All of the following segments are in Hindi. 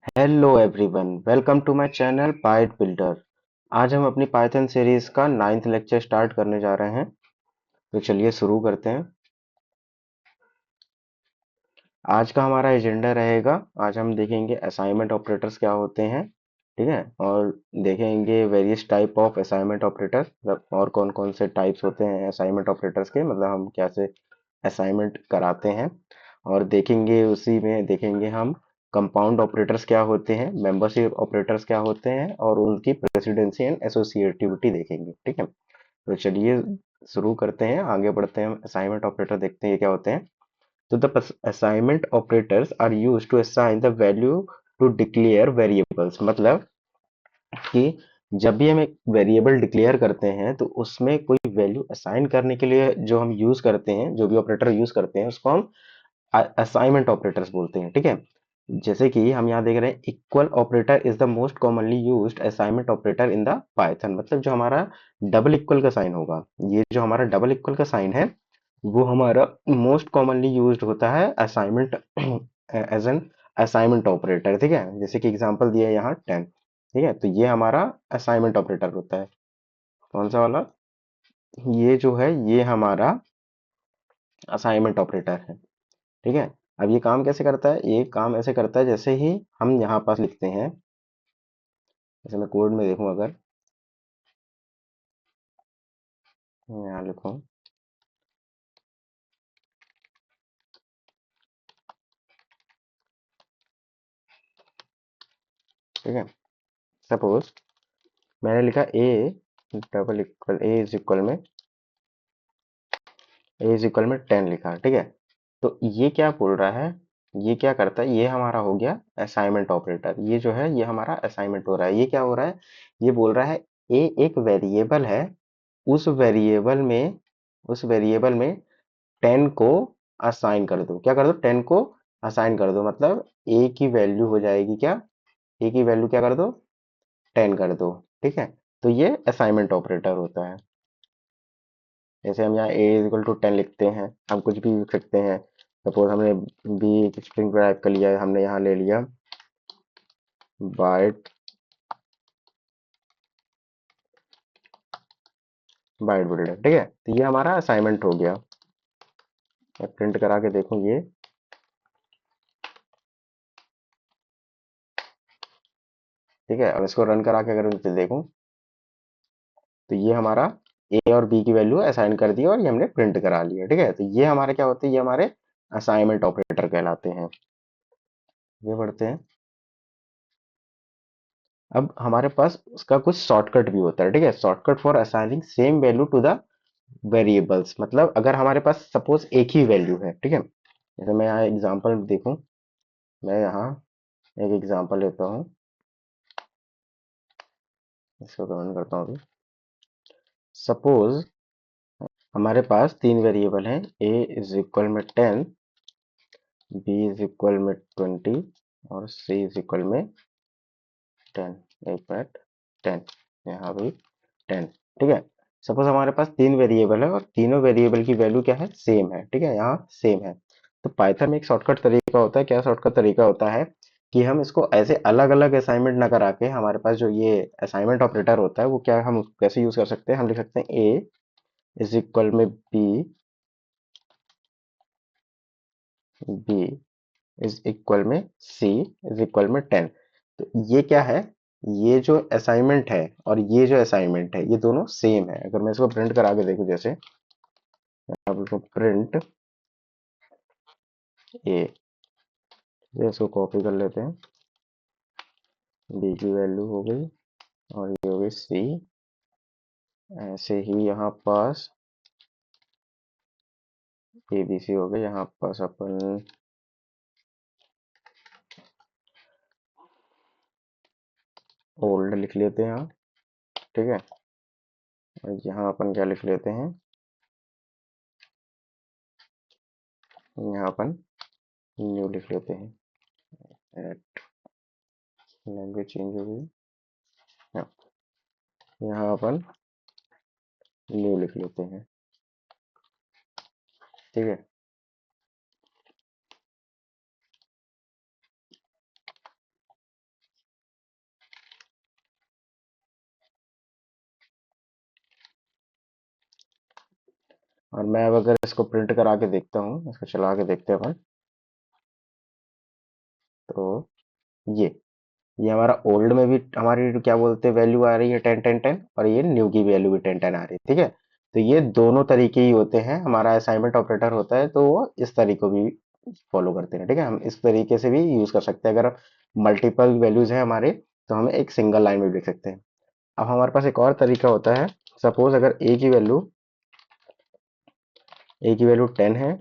Hello everyone, welcome to my channel Byte Builder. आज हम अपनी पाइथन सीरीज का 9th लेक्चर स्टार्ट करने जा रहे हैं। तो चलिए शुरू करते हैं। आज का हमारा एजेंडा रहेगा। आज हम देखेंगे असाइनमेंट ऑपरेटर्स क्या होते हैं, ठीक है। और देखेंगे various type of assignment operators, मतलब और कौन कौन से टाइप्स होते हैं असाइनमेंट ऑपरेटर्स के, मतलब हम कैसे असाइनमेंट कराते हैं। और देखेंगे उसी में देखेंगे हम कंपाउंड ऑपरेटर्स क्या होते हैं, मेंबरशिप ऑपरेटर्स क्या होते हैं, और उनकी प्रेसिडेंसी एंड एसोसिएटिविटी देखेंगे, ठीक है। तो चलिए शुरू करते हैं, आगे बढ़ते हैं। असाइनमेंट ऑपरेटर देखते हैं ये क्या होते हैं। तो the assignment operators are used to assign the value to declare variables, मतलब कि जब भी हम एक वेरिएबल डिक्लेयर करते हैं तो उसमें कोई वैल्यू असाइन करने के लिए जो हम यूज करते हैं, जो भी ऑपरेटर यूज करते हैं उसको हम असाइनमेंट ऑपरेटर्स बोलते हैं, ठीक है। जैसे कि हम यहाँ देख रहे हैं, equal operator is the most commonly used assignment operator in the Python, मतलब जो हमारा डबल इक्वल का साइन होगा, ये जो हमारा डबल इक्वल का साइन है वो हमारा मोस्ट कॉमनली यूज्ड होता है assignment as an assignment operator, ठीक है। जैसे कि एग्जांपल दिया है यहाँ 10, ठीक है। तो ये हमारा असाइनमेंट ऑपरेटर होता है। कौन सा वाला? ये जो है ये हमारा असाइनमेंट ऑपरेटर है, ठीक है। अब ये काम कैसे करता है? ये काम ऐसे करता है जैसे ही हम यहाँ पास लिखते हैं, जैसे मैं कोड में देखूं, अगर मैं यहाँ लिखूं, ठीक है। सपोज मैंने लिखा A double equal A is equal में 10 लिखा, ठीक है। तो ये क्या बोल रहा है, ये क्या करता है, ये हमारा हो गया असाइनमेंट ऑपरेटर। ये जो है ये हमारा असाइनमेंट हो रहा है। ये क्या हो रहा है, ये बोल रहा है ए एक वेरिएबल है, उस वेरिएबल में उस वेरिएबल में 10 को असाइन कर दो। क्या कर दो? 10 को असाइन कर दो, मतलब ए की वैल्यू हो जाएगी क्या, ए की वैल्यू क्या कर दो, 10 कर दो, ठीक है। तो ये असाइनमेंट ऑपरेटर होता है। जैसे हम यहाँ ए इक्वल टू 10 लिखते हैं, हम कुछ भी लिख सकते हैं। सपोज हमने बी स्ट्रिंग टाइप कर लिया है, हमने यहाँ ले लिया बाइट बाइट बिल्डर, ठीक है। तो ये हमारा असाइनमेंट हो गया। मैं प्रिंट करा के देखूँ ये, ठीक है। अब इसको रन करा के अगर मैं देखूँ तो ये हमारा ए और बी की वैल्यू असाइन कर दी और ये हमने प्रिंट करा लिया, ठीक है। तो ये हमारे क्या होते हैं, ये हमारे असाइनमेंट ऑपरेटर कहलाते हैं। ये बढ़ते हैं। अब हमारे पास उसका कुछ शॉर्टकट भी होता है, ठीक है। Shortcut for assigning same value to the variables, मतलब अगर हमारे पास सपोज एक ही वैल्यू है, ठीक है। जैसे मैं यहाँ एग्जांपल देखूं, मैं यहाँ एक एग्जांपल लेता हूँ, इसको कमेंट करता हूँ अभी। सपोज हमारे पास तीन वेरिएबल हैं, ए इज इक्वल में 10, बी इज इक्वल में 20 और सी इज इक्वल में 10। एक मिनट, 10, यहाँ भी 10, ठीक है। सपोज हमारे पास तीन वेरिएबल है और तीनों वेरिएबल की वैल्यू क्या है, सेम है, ठीक है, यहाँ सेम है। तो पाइथन में एक शॉर्टकट तरीका होता है। क्या शॉर्टकट तरीका होता है कि हम इसको ऐसे अलग अलग असाइनमेंट ना करा के, हमारे पास जो ये असाइनमेंट ऑपरेटर होता है वो क्या हम कैसे यूज कर सकते हैं, हम लिख सकते हैं ए इज इक्वल में बी, बी इज इक्वल में सी इज इक्वल में 10। तो ये क्या है, ये जो असाइनमेंट है और ये जो असाइनमेंट है ये दोनों सेम है। अगर मैं इसको प्रिंट करा के देखूं, जैसे अब इसको प्रिंट ए, ये इसको कॉपी कर लेते हैं, बी की वैल्यू हो गई और ये हो गई सी। ऐसे ही यहाँ पास ए बी सी हो गई, यहाँ पास अपन ओल्ड लिख लेते हैं यहाँ, ठीक है। और यहाँ अपन क्या लिख लेते हैं, यहाँ अपन न्यू लिख लेते हैं। लैंग्वेज चेंज हो गई, हाँ, यहाँ अपन न्यू लिख लेते हैं, ठीक है। और मैं अब अगर इसको प्रिंट करा के देखता हूँ, इसको चला के देखते हैं अपन, तो ये ये हमारा ओल्ड में भी हमारी क्या बोलते हैं वैल्यू आ रही है 10 10 10, और ये न्यू की वैल्यू भी 10 10 आ रही है, ठीक है। तो ये दोनों तरीके ही होते हैं, हमारा असाइनमेंट ऑपरेटर होता है तो वो इस तरीके को भी फॉलो करते हैं, ठीक है। हम इस तरीके से भी यूज कर सकते हैं, अगर मल्टीपल वैल्यूज है हमारे तो हम एक सिंगल लाइन में भी लिख सकते हैं। अब हमारे पास एक और तरीका होता है, सपोज अगर ए की वैल्यू 10 है,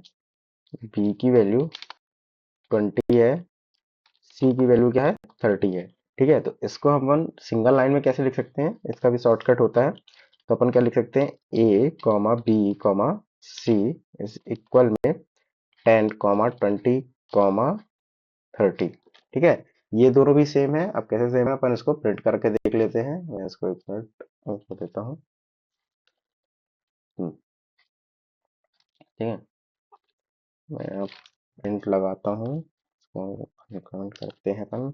बी की वैल्यू 20 है, सी की वैल्यू क्या है 30 है, ठीक है। तो इसको हम सिंगल लाइन में कैसे लिख सकते हैं, इसका भी शॉर्टकट होता है। तो अपन क्या लिख सकते हैं, A comma B comma C is equal में 10 कॉमा 20 कॉमा 30, ठीक है। ये दोनों भी सेम है। अब कैसे सेम है अपन इसको प्रिंट करके देख लेते हैं। मैं इसको एक मिनट उसको देता हूँ। ठीक है, मैं अब प्रिंट लगाता हूँ, इसको कमेंट करते हैं अपन।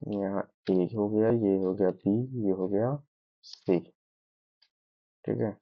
यहाँ ए हो गया, ये हो गया बी, ये हो गया सी, ठीक है।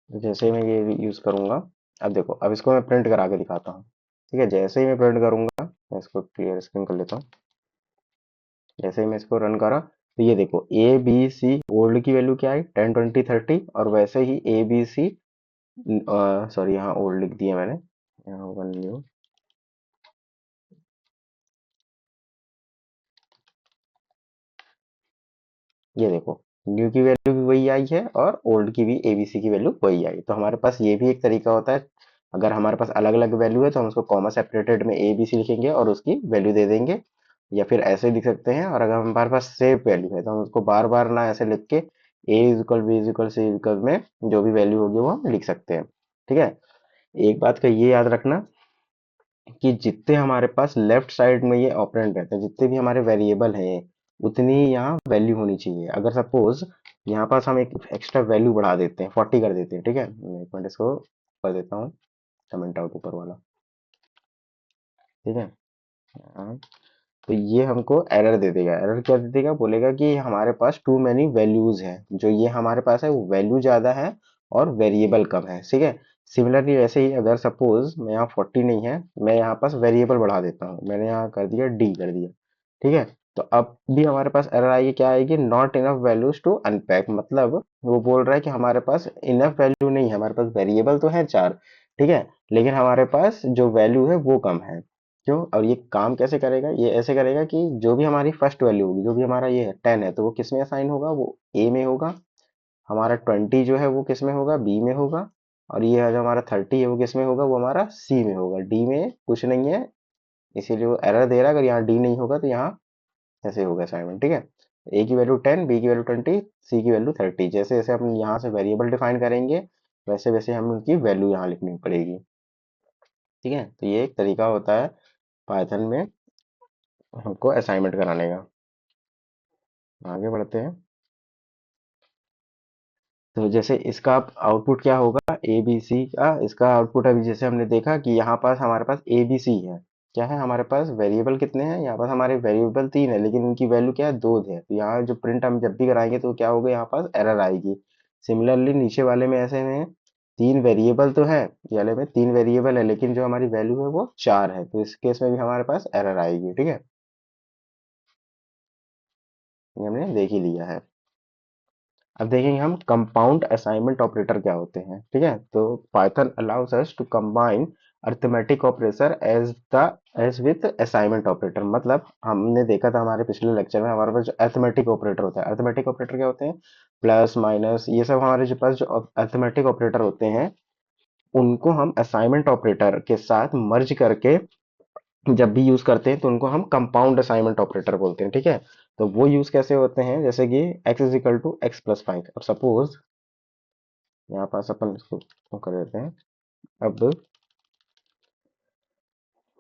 जैसे ही मैं ये यूज करूंगा, अब देखो, अब इसको मैं प्रिंट करा के दिखाता हूँ, ठीक है। जैसे ही मैं प्रिंट करूंगा, मैं इसको क्लियर स्क्रीन कर लेता हूँ। जैसे ही मैं इसको रन करा, तो ये देखो ए बी सी ओल्ड की वैल्यू क्या है 10 20 30, और वैसे ही ए बी सी, सॉरी यहाँ ओल्ड लिख दिया मैंने, यहाँ वन न्यू, ये देखो न्यू की वैल्यू भी वही आई है और ओल्ड की भी एबीसी की वैल्यू वही आई। तो हमारे पास ये भी एक तरीका होता है, अगर हमारे पास अलग अलग वैल्यू है तो हम उसको कॉमा सेपरेटेड में ए बी सी लिखेंगे और उसकी वैल्यू दे देंगे, या फिर ऐसे लिख सकते हैं। और अगर हमारे पास सेम वैल्यू है तो हम उसको बार बार ना ऐसे लिख के A is equal B is equal C equal में जो भी वैल्यू होगी वो हम लिख सकते हैं, ठीक है। एक बात का ये याद रखना कि जितने हमारे पास लेफ्ट साइड में ये ऑपरेंड रहते हैं, जितने भी हमारे वेरिएबल हैं, उतनी ही यहाँ वैल्यू होनी चाहिए। अगर सपोज यहाँ पास हम एक एक्स्ट्रा वैल्यू बढ़ा देते हैं, 40 कर देते हैं, ठीक है। मैं एक मिनट इसको कर देता हूँ, कमेंट आउट ऊपर वाला, ठीक है। हाँ, तो ये हमको एरर दे देगा। एरर क्या दे देगा, बोलेगा कि हमारे पास टू मैनी वैल्यूज हैं, जो ये हमारे पास है वो वैल्यू ज्यादा है और वेरिएबल कम है, ठीक है। सिमिलरली वैसे ही अगर सपोज मैं यहाँ 40 नहीं है, मैं यहाँ पास वेरिएबल बढ़ा देता हूँ, मैंने यहाँ कर दिया डी कर दिया, ठीक है। तो अब भी हमारे पास एरर आएगी, क्या आएगी, not enough values to unpack, मतलब वो बोल रहा है कि हमारे पास इनफ वैल्यू नहीं है, हमारे पास वेरिएबल तो है 4, ठीक है, लेकिन हमारे पास जो वैल्यू है वो कम है। क्यों, और ये काम कैसे करेगा, ये ऐसे करेगा कि जो भी हमारी फर्स्ट वैल्यू होगी, जो भी हमारा ये है 10 है, तो वो किस में असाइन होगा, वो ए में होगा। हमारा 20 जो है वो किस में होगा, बी में होगा। और ये है जो हमारा 30 है वो किस में होगा, वो हमारा सी में होगा। डी में कुछ नहीं है, इसीलिए वो एरर दे रहा है। अगर यहाँ डी नहीं होगा तो यहाँ ऐसे होगा असाइनमेंट, ठीक है। ए की वैल्यू 10, बी की वैल्यू 20, सी की वैल्यू 30। जैसे जैसे हम यहाँ से वेरिएबल डिफाइन करेंगे, वैसे वैसे हमें उनकी वैल्यू यहाँ लिखनी पड़ेगी, ठीक है। तो ये एक तरीका होता है पाइथन में हमको असाइनमेंट कराने का। आगे बढ़ते हैं। तो जैसे इसका आउटपुट क्या होगा, ए बी सी का इसका आउटपुट अभी जैसे हमने देखा कि यहाँ पास हमारे पास ए बी सी है, क्या है हमारे पास वेरिएबल कितने हैं, यहाँ पास हमारे वेरिएबल 3 है, लेकिन उनकी वैल्यू क्या है, 2 है। तो यहाँ जो प्रिंट हम जब भी कराएंगे तो क्या होगा, यहाँ पास एरर आएगी। सिमिलरली नीचे वाले में ऐसे में 3 वेरिएबल तो है, ये वाले में 3 वेरिएबल है, लेकिन जो हमारी वैल्यू है वो 4 है, तो इस केस में भी हमारे पास एरर आएगी, ठीक है। ये हमने देख ही लिया है। अब देखेंगे हम कंपाउंड असाइनमेंट ऑपरेटर क्या होते हैं, ठीक है। तो Python allows us to combine arithmetic operator as with assignment operator. मतलब हमने देखा था हमारे पिछले लेक्चर में, हमारे पास जो अरिथमेटिक ऑपरेटर होता है, अरिथमेटिक ऑपरेटर क्या होते हैं, प्लस माइनस, ये सब हमारे जो पास जो अरिथमेटिक ऑपरेटर होते हैं, उनको हम असाइनमेंट ऑपरेटर के साथ मर्ज करके जब भी यूज करते हैं तो उनको हम कंपाउंड असाइनमेंट ऑपरेटर बोलते हैं, ठीक है। तो वो यूज कैसे होते हैं, जैसे कि x is equal to x plus 5। अब सपोज यहाँ पास अपन इसको कर देते हैं। अब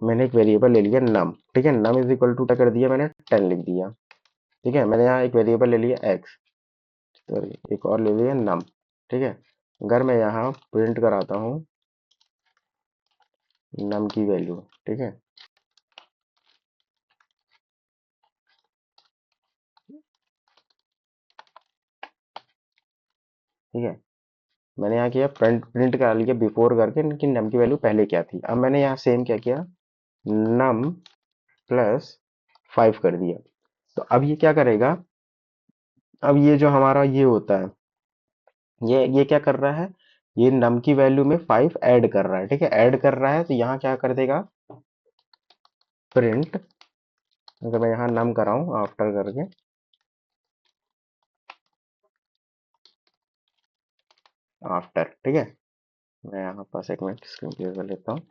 मैंने एक वेरिएबल ले लिया नम, ठीक है, नम इज इक्वल टू क्या कर दिया मैंने, 10 लिख दिया। ठीक है, मैंने यहाँ एक वेरिएबल ले लिया एक्स, सॉरी एक और ले लिया नम। ठीक है, अगर मैं यहाँ प्रिंट कराता हूँ नम की वैल्यू, ठीक है, ठीक है, मैंने यहाँ किया प्रिंट प्रिंट करा लिया बिफोर करके कि नम की वैल्यू पहले क्या थी। अब मैंने यहाँ सेम क्या किया, नम प्लस 5 कर दिया। तो अब ये क्या करेगा, अब ये जो हमारा ये होता है, ये क्या कर रहा है, ये नम की वैल्यू में 5 ऐड कर रहा है। ठीक है, ऐड कर रहा है तो यहाँ क्या कर देगा, प्रिंट, अगर मैं यहाँ नम कराऊं आफ्टर करके, आफ्टर, ठीक है, मैं यहाँ पास एक मिनट स्क्रीन क्लियर कर लेता हूँ।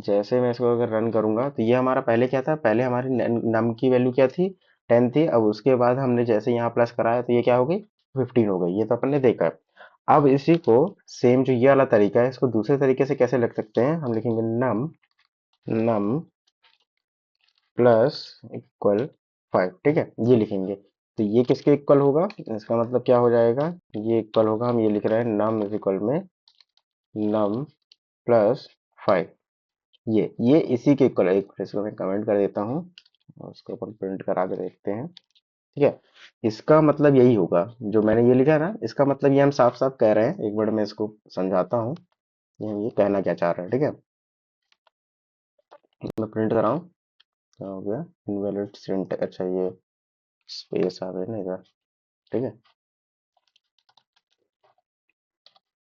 जैसे मैं इसको अगर रन करूंगा तो ये हमारा पहले क्या था, पहले हमारी नम की वैल्यू क्या थी, 10 थी। अब उसके बाद हमने जैसे यहाँ प्लस कराया तो ये क्या हो गई, 15 हो गई। ये तो अपन ने देखा है। अब इसी को सेम जो ये वाला तरीका है, इसको दूसरे तरीके से कैसे लिख सकते हैं, हम लिखेंगे नम, नम प्लस इक्वल 5, ठीक है, ये लिखेंगे। तो ये किसके इक्वल होगा, इसका मतलब क्या हो जाएगा, ये इक्वल होगा, हम ये लिख रहे हैं नम इज इक्वल में नम प्लस 5। ये इसी के इक्वल है। एक इसको मैं कमेंट कर देता हूँ और उसको अपन प्रिंट करा के देखते हैं। ठीक है, इसका मतलब यही होगा जो मैंने ये लिखा है ना, इसका मतलब ये हम साफ साफ कह रहे हैं। एक बार मैं इसको समझाता हूँ कि हम ये कहना क्या चाह रहे हैं। ठीक है, मैं प्रिंट कराऊँ, क्या हो गया, इनवैलिड सिंटैक्स, अच्छा ये स्पेस आ गई ना इधर। ठीक है,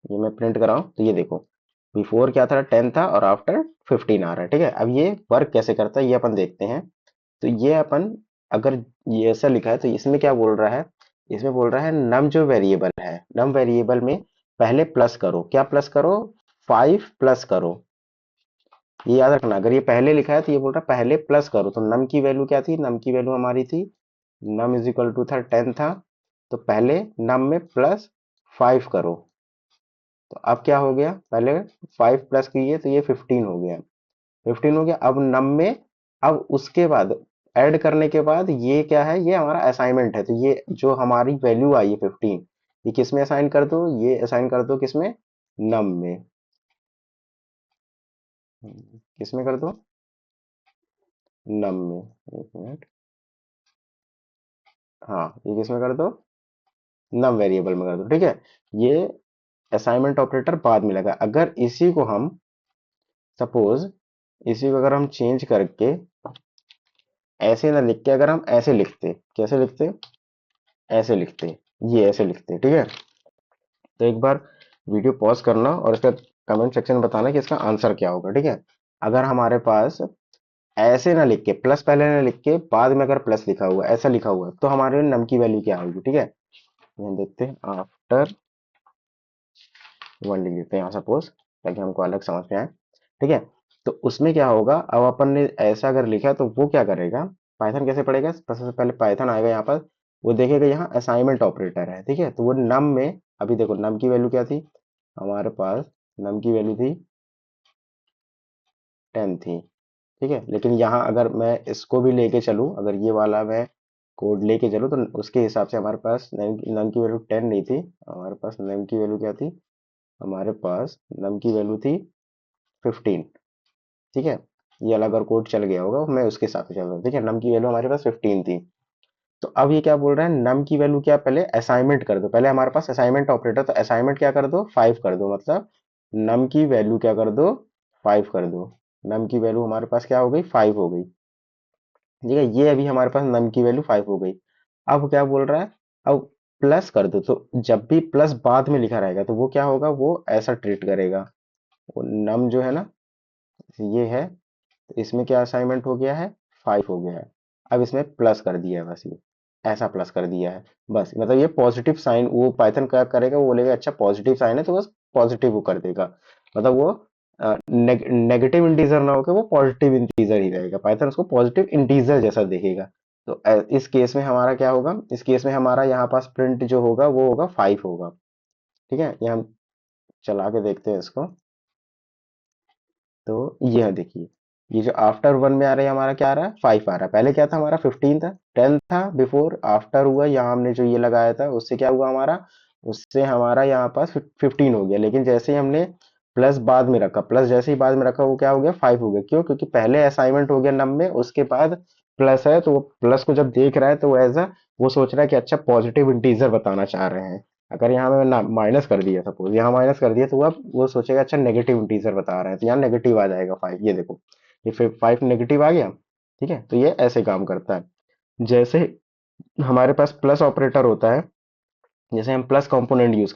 ये मैं प्रिंट कराऊँ तो ये देखो, बिफोर क्या था, 10 था और आफ्टर 15 आ रहा है। ठीक है, अब ये वर्क कैसे करता है ये अपन देखते हैं। तो ये अपन, अगर ये ऐसा लिखा है तो इसमें क्या बोल रहा है, इसमें बोल रहा है नम जो वेरिएबल है, नम वेरिएबल में पहले प्लस करो, क्या प्लस करो, 5 प्लस करो। ये याद रखना, अगर ये पहले लिखा है तो ये बोल रहा है पहले प्लस करो। तो नम की वैल्यू क्या थी, नम की वैल्यू हमारी थी, नम इज इक्वल टू था 10 था, तो पहले नम में प्लस 5 करो। तो अब क्या हो गया, पहले 5 प्लस किए तो ये 15 हो गया, 15 हो गया। अब नम में, अब उसके बाद ऐड करने के बाद ये क्या है, ये हमारा असाइनमेंट है। तो ये जो हमारी वैल्यू आई है 15, ये किस में असाइन कर दो, ये असाइन कर दो किसमें, नम में। किस में कर दो, नम में, एक मिनट, हाँ ये किस में कर दो, नम वेरिएबल में कर दो। ठीक है, ये असाइनमेंट ऑपरेटर बाद में लगा। अगर इसी को हम सपोज, इसी को अगर हम चेंज करके ऐसे ना लिख के, अगर हम ऐसे लिखते, कैसे लिखते, ऐसे लिखते, ये ऐसे लिखते, ठीक है, तो एक बार वीडियो पॉज करना और इसका कमेंट सेक्शन में बताना कि इसका आंसर क्या होगा। ठीक है, अगर हमारे पास ऐसे ना लिख के, प्लस पहले ना लिख के बाद में अगर प्लस लिखा हुआ, ऐसा लिखा हुआ, तो हमारे नम की वैल्यू क्या होगी। ठीक है, यहाँ देखते हैं, आफ्टर 1 लिख देते हैं यहाँ सपोज, ताकि हमको अलग समझ में आए। ठीक है, तो उसमें क्या होगा, अब अपन ने ऐसा अगर लिखा तो वो क्या करेगा, पाइथन कैसे पढ़ेगा, सबसे पहले पाइथन आएगा यहाँ पर, वो देखेगा यहाँ असाइनमेंट ऑपरेटर है। ठीक है, तो वो नम में, अभी देखो नम की वैल्यू क्या थी हमारे पास, नम की वैल्यू थी 10 थी। ठीक है, लेकिन यहाँ अगर मैं इसको भी लेके चलूँ, अगर ये वाला मैं कोड लेके चलूँ, तो उसके हिसाब से हमारे पास नम की वैल्यू 10 नहीं थी, हमारे पास नम की वैल्यू क्या थी, हमारे पास नम की वैल्यू थी 15। ठीक है, ये वाला अगर कोड चल गया होगा, मैं उसके हिसाब से चल रहा हूँ। ठीक है, नम की वैल्यू हमारे पास 15 थी। तो अब ये क्या बोल रहा है, नम की वैल्यू क्या, पहले असाइनमेंट कर दो। पहले हमारे पास असाइनमेंट ऑपरेटर, तो असाइनमेंट क्या कर दो, 5 कर दो, मतलब नम की वैल्यू क्या कर दो, 5 कर दो। नम की वैल्यू हमारे पास क्या हो गई, 5 हो गई। ठीक है, ये अभी हमारे पास नम की वैल्यू 5 हो गई। अब क्या बोल रहा है, अब प्लस कर दो। तो जब भी प्लस बाद में लिखा रहेगा तो वो क्या होगा, वो ऐसा ट्रीट करेगा। वो नम जो है ना, ये है, तो इसमें क्या असाइनमेंट हो गया है, 5 हो गया है। अब इसमें प्लस कर दिया है, बस ये ऐसा प्लस कर दिया है। बस मतलब ये पॉजिटिव साइन, वो पाइथन क्या करेगा, वो बोलेगा अच्छा पॉजिटिव साइन है तो बस पॉजिटिव वो कर देगा। मतलब वो नेगेटिव इंटीजर ना होकर वो पॉजिटिव इंटीजर ही रहेगा, पाइथन उसको पॉजिटिव इंटीजर जैसा देखेगा। तो इस केस में हमारा क्या होगा, इस केस में हमारा यहाँ पास प्रिंट जो होगा वो होगा 5 होगा। ठीक है, ये हम चला के देखते हैं इसको। तो यह देखिए, ये जो आफ्टर वन में आ रहा है हमारा क्या आ रहा है, 5 आ रहा है। पहले क्या था हमारा, 15 था, 10 था बिफोर, आफ्टर हुआ, यहाँ हमने जो ये लगाया था उससे क्या हुआ हमारा, उससे हमारा यहाँ पास 15 हो गया। लेकिन जैसे ही हमने प्लस बाद में रखा, प्लस जैसे ही बाद में रखा, वो क्या हो गया, 5 हो गया। क्यों? क्योंकि पहले असाइनमेंट हो गया नम में, उसके बाद प्लस है, तो वो प्लस को जब देख रहा है तो वो एज अ, वो सोच रहा है कि अच्छा पॉजिटिव इंटीजर बताना चाह रहे हैं। अगर यहाँ में ना माइनस कर दिया, सपोज यहाँ माइनस कर दिया, तो अब वो सोचेगा अच्छा नेगेटिव इंटीजर बता रहे हैं, तो यहाँ नेगेटिव आ जाएगा 5। ये देखो, ये फिर 5 नेगेटिव आ गया। ठीक है, तो ये ऐसे काम करता है। जैसे हमारे पास प्लस ऑपरेटर होता है, जैसे हम प्लस कंपोनेंट यूज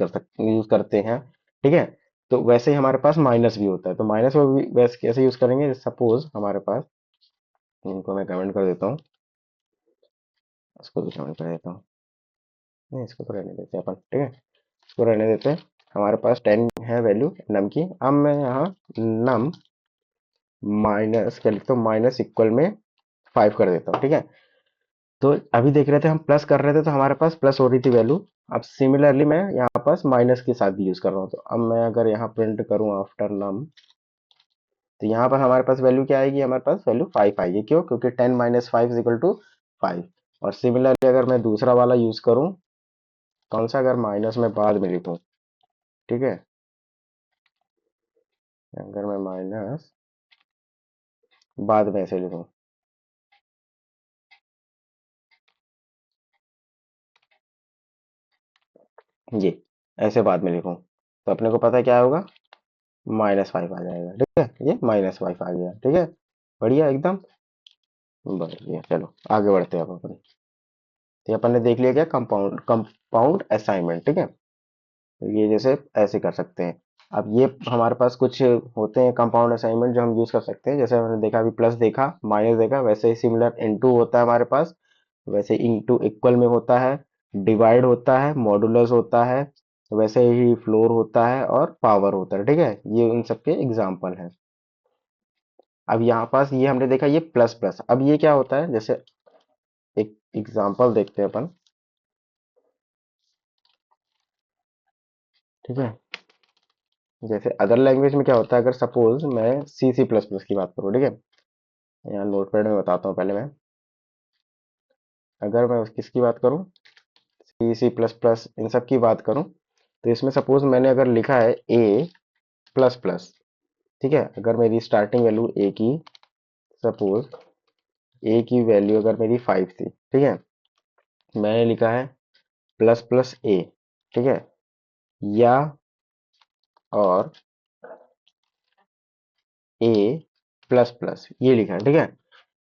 करते हैं, ठीक है, तो वैसे ही हमारे पास माइनस भी होता है। तो माइनस को भी वैसे कैसे यूज करेंगे, सपोज हमारे पास, इनको मैं कमेंट कर देता हूँ, इसको भी कमेंट कर देता हूँ, नहीं इसको तो रहने देते हैं अपन, ठीक है, इसको रहने देते हैं। हमारे पास 10 है वैल्यू नम की। अब मैं यहाँ नम माइनस क्या लिखता हूँ, माइनस इक्वल में 5 कर देता हूँ, ठीक है। तो अभी देख रहे थे हम प्लस कर रहे थे, तो हमारे पास प्लस हो रही थी वैल्यू। अब सिमिलरली मैं यहाँ पास माइनस के साथ भी यूज कर रहा हूँ। तो अब मैं अगर यहाँ प्रिंट करूँ आफ्टर नम, तो यहाँ पर हमारे पास वैल्यू क्या आएगी, हमारे पास वैल्यू 5 आएगी। क्यों? क्योंकि 10 माइनस 5 इज इक्वल टू 5। और सिमिलरली अगर मैं दूसरा वाला यूज करूँ, कौन सा, अगर माइनस में बाद में लिखूँ, ठीक है, अगर मैं माइनस बाद में ऐसे लिखूँ, ये ऐसे बाद में लिखूँ, तो अपने को पता क्या होगा, -5 आ जाएगा। ठीक है, ये -5 आ गया। ठीक है, बढ़िया एकदम, बढ़िया। चलो आगे बढ़ते हैं अब अपन। तो ये अपन ने देख लिया क्या, कंपाउंड असाइनमेंट। ठीक है, तो ये जैसे ऐसे कर सकते हैं। अब ये हमारे पास कुछ होते हैं कंपाउंड असाइनमेंट जो हम यूज कर सकते हैं। जैसे हमने देखा, अभी प्लस देखा, माइनस देखा, वैसे ही सिमिलर इनटू होता है हमारे पास, वैसे इनटू इक्वल में होता है, डिवाइड होता है, मॉडुलस होता है, वैसे ही फ्लोर होता है और पावर होता है। ठीक है, ये इन सबके एग्जाम्पल हैं। अब यहाँ पास ये हमने देखा, ये प्लस प्लस। अब ये क्या होता है, जैसे एक एग्जाम्पल देखते हैं अपन। ठीक है, जैसे अदर लैंग्वेज में क्या होता है, अगर सपोज मैं सी सी प्लस प्लस की बात करूँ, ठीक है, यहाँ नोटपैड में बताता हूँ पहले मैं। अगर मैं किसकी बात करूँ, सी सी प्लस प्लस इन सब की बात करूँ, तो इसमें सपोज मैंने अगर लिखा है ए प्लस प्लस, ठीक है, अगर मेरी स्टार्टिंग वैल्यू ए की, सपोज ए की वैल्यू अगर मेरी 5 थी, ठीक है, मैंने लिखा है प्लस प्लस ए, ठीक है, या और ए प्लस प्लस ये लिखा है। ठीक है,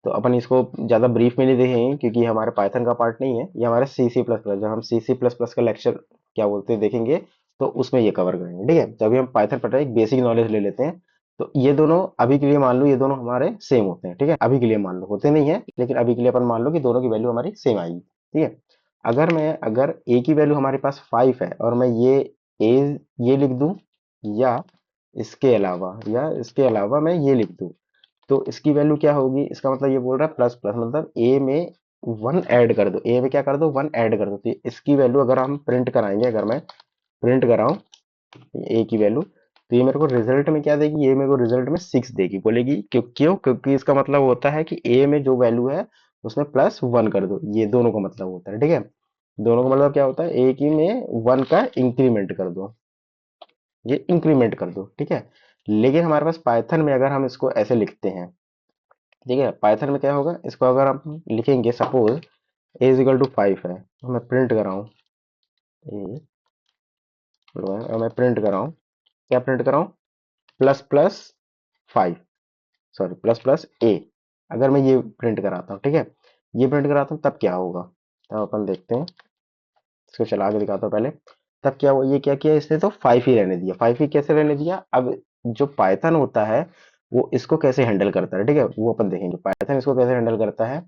तो अपन इसको ज्यादा ब्रीफ में नहीं देखेंगे क्योंकि ये हमारे पाइथन का पार्ट नहीं है, ये हमारे सी सी प्लस प्लस, जब हम सी सी प्लस प्लस का लेक्चर क्या बोलते हैं देखेंगे, तो उसमें ये कवर करेंगे। ठीक है, तो अभी हम पाइथन पढ़ रहे हैं, एक बेसिक नॉलेज ले लेते हैं। तो ये दोनों अभी के लिए मान लो, ये दोनों हमारे सेम होते हैं। ठीक है, अभी के लिए मान लो, होते नहीं है लेकिन अभी के लिए अपन मान लो कि दोनों की वैल्यू हमारी सेम आएगी। ठीक है, अगर ए की वैल्यू हमारे पास 5 है और मैं ए ये लिख दूं, या इसके अलावा मैं ये लिख दूं, तो इसकी वैल्यू क्या होगी, इसका मतलब ये बोल रहा है प्लस प्लस, मतलब ए में 1 ऐड कर दो, ए में क्या कर दो, 1 ऐड कर दो। तो इसकी वैल्यू अगर हम प्रिंट कराएंगे, अगर मैं प्रिंट कराऊं ए की वैल्यू, तो ये मेरे को रिजल्ट में क्या देगी, ये मेरे को रिजल्ट में 6 देगी। बोलेगी क्यों? क्योंकि इसका मतलब होता है कि ए में जो वैल्यू है उसमें +1 कर दो। ये दोनों का मतलब होता है। ठीक है, दोनों का मतलब क्या होता है, ए की में 1 का इंक्रीमेंट कर दो, ये इंक्रीमेंट कर दो। ठीक है, लेकिन हमारे पास पाइथन में अगर हम इसको ऐसे लिखते हैं, ठीक है, पाइथन में क्या होगा, इसको अगर हम लिखेंगे, suppose a is equal to 5 है, तो मैं प्रिंट कर रहा हूँ ए, और मैं प्रिंट कर रहा हूँ, क्या प्रिंट कर रहा हूँ, plus plus 5, sorry plus plus A. अगर मैं ये प्रिंट कराता हूँ, ठीक है, ये प्रिंट कराता हूँ, तब क्या होगा, तब अपन देखते हैं, इसको चला के दिखाता हूँ पहले। तब क्या हुआ, ये क्या किया इसने, तो 5 ही रहने दिया। 5 ही कैसे रहने दिया, अब जो पाइथन होता है वो इसको कैसे हैंडल करता है, ठीक है, वो अपन देखेंगे पाइथन इसको कैसे हैंडल करता है।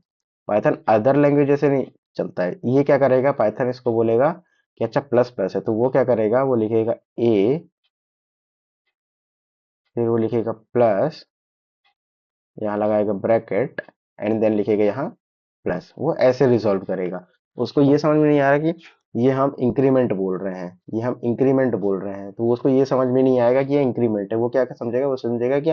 पाइथन अदर लैंग्वेज जैसे नहीं चलता है। ये क्या करेगा, पाइथन इसको बोलेगा कि अच्छा प्लस प्लस है, तो वो क्या करेगा, वो लिखेगा ए, फिर वो लिखेगा प्लस, यहाँ लगाएगा ब्रैकेट, एंड देन लिखेगा यहाँ प्लस। वो ऐसे रिजॉल्व करेगा। उसको ये समझ में नहीं आ रहा कि ये हम इंक्रीमेंट बोल रहे हैं, ये हम इंक्रीमेंट बोल रहे हैं, तो उसको ये समझ में नहीं आएगा कि ये इंक्रीमेंट है। वो क्या क्या समझेगा, वो समझेगा कि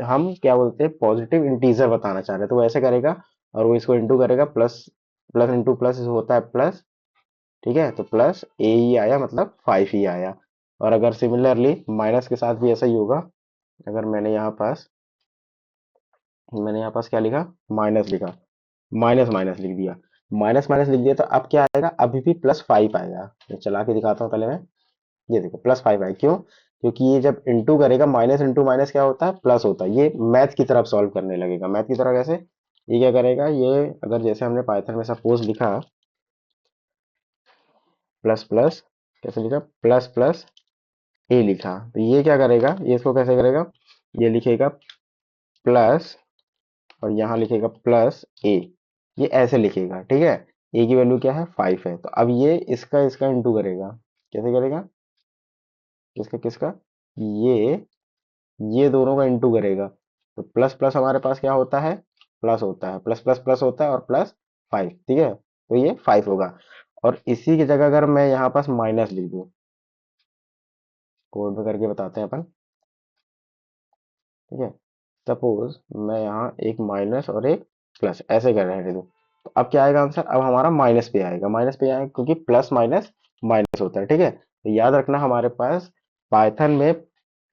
हम क्या बोलते हैं, पॉजिटिव इंटीजर बताना चाह रहे हैं, तो वो ऐसे करेगा और वो इसको इंटू करेगा, प्लस प्लस इंटू प्लस होता है प्लस। ठीक है, तो प्लस ए ही आया, मतलब 5 ही आया। और अगर सिमिलरली माइनस के साथ भी ऐसा ही होगा। अगर मैंने यहाँ पास क्या लिखा, माइनस लिखा, माइनस माइनस लिख दिया, माइनस माइनस लिख दिया, तो अब क्या आएगा, अभी भी +5 आएगा। मैं चला के दिखाता हूँ पहले मैं। ये देखो +5 आएगा, क्यों? क्योंकि ये जब इंटू करेगा, माइनस इंटू माइनस क्या होता है, प्लस होता है। ये मैथ की तरफ सॉल्व करने लगेगा। मैथ की तरफ कैसे? ये क्या करेगा, ये अगर जैसे हमने पाइथन में सपोज लिखा प्लस प्लस, कैसे लिखा, प्लस प्लस ए लिखा, तो ये क्या करेगा, ये इसको कैसे करेगा, ये लिखेगा प्लस और यहाँ लिखेगा प्लस ए। ये ऐसे लिखेगा, ठीक है। ए की वैल्यू क्या है, 5 है, तो अब ये इसका इसका इंटू करेगा। कैसे करेगा, किसका किसका, ये ये दोनों का इंटू करेगा। तो प्लस प्लस हमारे पास क्या होता है, प्लस होता है, प्लस प्लस प्लस होता है और प्लस 5, ठीक है, तो ये 5 होगा। और इसी की जगह अगर मैं यहाँ पास माइनस लिख दूँ, कोड में करके बताते हैं अपन, ठीक है। सपोज मैं यहाँ एक माइनस और एक प्लस ऐसे कर रहे हैं, देखो, तो अब क्या आएगा आंसर, अब हमारा माइनस पे आएगा, माइनस पे आएगा, क्योंकि प्लस माइनस माइनस होता है, ठीक है। तो याद रखना, हमारे पास पाइथन में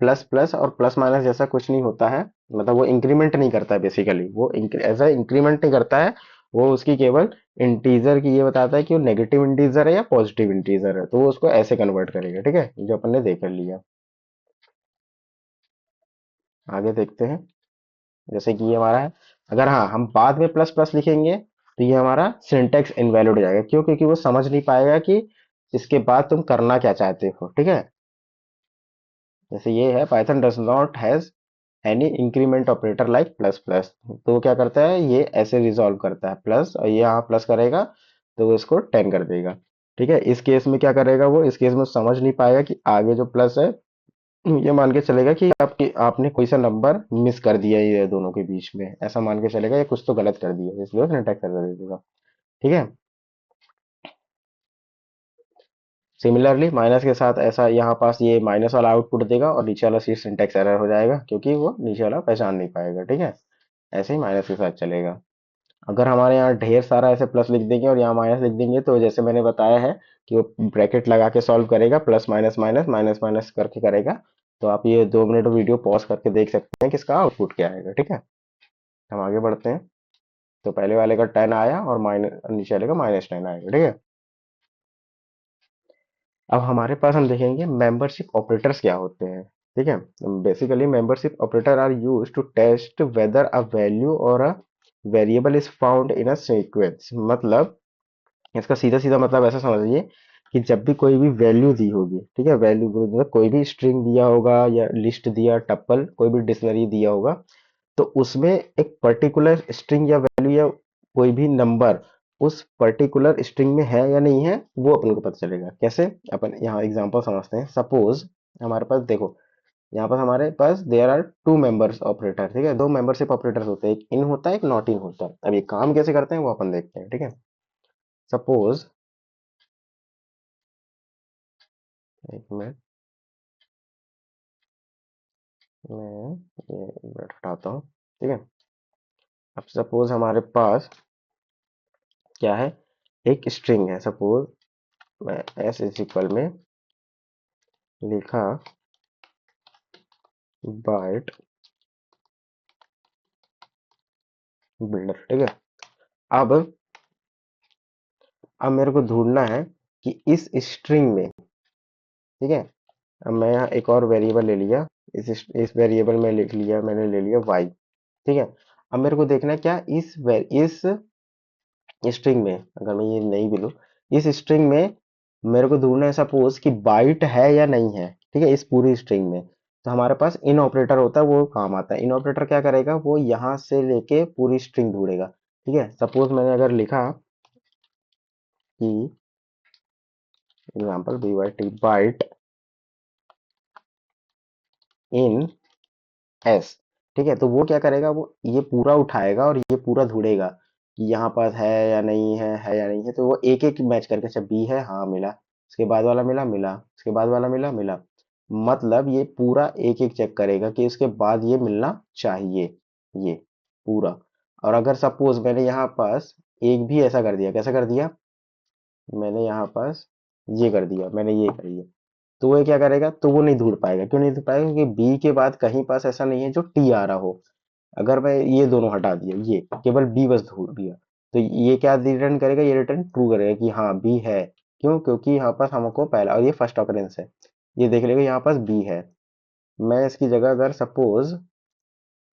प्लस प्लस और प्लस माइनस जैसा कुछ नहीं होता है। मतलब वो इंक्रीमेंट नहीं करता है, बेसिकली वो ऐसा इंक्रीमेंट नहीं करता है। वो उसकी केवल इंटीजर की ये बताता है कि वो नेगेटिव इंटीजर है या पॉजिटिव इंटीजर है, तो वो उसको ऐसे कन्वर्ट करेगा, ठीक है, जो अपन ने देख कर लिया। आगे देखते हैं, जैसे कि ये हमारा है। अगर हाँ हम बाद में प्लस प्लस लिखेंगे, तो ये हमारा सिंटेक्स इनवैलिड हो जाएगा, क्यों? क्योंकि वो समझ नहीं पाएगा कि इसके बाद तुम करना क्या चाहते हो, ठीक है। जैसे ये है, Python does not has any increment operator like plus plus, तो वो क्या करता है, ये ऐसे रिजॉल्व करता है, प्लस और ये यहाँ प्लस करेगा, तो वो इसको 10 कर देगा। ठीक है, इस केस में क्या करेगा, वो इस केस में समझ नहीं पाएगा कि आगे जो प्लस है, ये मान के चलेगा कि आपने कोई सा नंबर मिस कर दिया है ये दोनों के बीच में, ऐसा मान के चलेगा, या कुछ तो गलत कर दिया, इसलिए सिंटैक्स कर देगा। ठीक है। सिमिलरली माइनस के साथ ऐसा यहाँ पास ये माइनस वाला आउटपुट देगा और नीचे वाला सी सिंटैक्स एरर हो जाएगा, क्योंकि वो नीचे वाला पहचान नहीं पाएगा, ठीक है। ऐसे ही माइनस के साथ चलेगा। अगर हमारे यहाँ ढेर सारा ऐसे प्लस लिख देंगे और यहाँ माइनस लिख देंगे, तो जैसे मैंने बताया है कि वो ब्रैकेट लगा के सॉल्व करेगा, plus minus minus minus minus करके करेगा। तो आप ये 2 मिनट वीडियो पॉज करके देख सकते हैं कि इसका आउटपुट क्या आएगा, ठीक है। हम आगे बढ़ते हैं। तो पहले वाले का 10 आया और माइनस नीचे वाले का -10 आएगा, ठीक है। अब हमारे पास हम देखेंगे मेंबरशिप ऑपरेटर्स क्या होते हैं, ठीक है। Basically membership operator are use to test whether a value और a variable is found in a sequence. मतलब इसका सीधा सीधा मतलब ऐसा समझिए कि जब भी कोई भी वैल्यू दी होगी, ठीक है, वैल्यू मतलब कोई भी स्ट्रिंग दिया होगा या लिस्ट दिया, टप्पल, कोई भी डिक्शनरी दिया होगा, तो उसमें एक पर्टिकुलर स्ट्रिंग या वैल्यू या कोई भी नंबर उस पर्टिकुलर स्ट्रिंग में है या नहीं है, वो अपन को पता चलेगा। कैसे? अपन यहाँ एग्जांपल समझते हैं। सपोज हमारे पास देखो, यहाँ पर हमारे पास there are two members operator, ठीक है, दो मेंबरशिप ऑपरेटर्स होते हैं, एक इन होता है, एक नॉट इन होता है। अब ये काम कैसे करते हैं वो अपन देखते हैं, ठीक है। सपोज एक मिनट, मैं ये मिनट हटाता हूँ, ठीक है। अब सपोज हमारे पास क्या है, एक स्ट्रिंग है। सपोज मैं एस इज इक्वल में लिखा बाइट बिल्डर, ठीक है। अब मेरे को ढूंढना है कि इस स्ट्रिंग में, ठीक है, अब मैं यहाँ एक और वेरिएबल ले लिया, इस वेरिएबल में लिख लिया, मैंने ले लिया वाई, ठीक है। अब मेरे को देखना है क्या इस स्ट्रिंग में, अगर मैं ये नहीं भी लूं, इस स्ट्रिंग में मेरे को ढूंढना है सपोज कि बाइट है या नहीं है, ठीक है, इस पूरी स्ट्रिंग में। तो हमारे पास इन ऑपरेटर होता है, वो काम आता है। इन ऑपरेटर क्या करेगा, वो यहाँ से लेके पूरी स्ट्रिंग ढूंढेगा, ठीक है। सपोज मैंने अगर लिखा कि example B Y T byte in S, ठीक है, तो वो क्या करेगा, वो ये पूरा उठाएगा और ये पूरा ढूंढेगा। कि यहाँ पास है या नहीं है, तो वो एक एक मैच करके, अच्छा बी है, हाँ मिला, इसके बाद वाला मिला, मिला, इसके बाद वाला मिला, मिला। मतलब ये पूरा एक एक चेक करेगा कि इसके बाद ये मिलना चाहिए, ये पूरा। और अगर सपोज मैंने यहाँ पास एक भी ऐसा कर दिया, कैसा कर दिया, मैंने यहाँ पास ये कर दिया, मैंने ये कर दिया, तो वो क्या करेगा, तो वो नहीं ढूंढ पाएगा। क्यों नहीं ढूंढ पाएगा, क्योंकि बी के बाद कहीं पास ऐसा नहीं है जो टी आ रहा हो। अगर मैं ये दोनों हटा दिया, ये केवल बी बस ढूंढ दिया, तो ये क्या रिटर्न करेगा, ये रिटर्न ट्रू करेगा कि हाँ बी है। क्यों, क्योंकि यहाँ पास हमको पहला, और ये फर्स्ट ऑकरेंस है, ये देख लेगा यहाँ पास बी है। मैं इसकी जगह अगर सपोज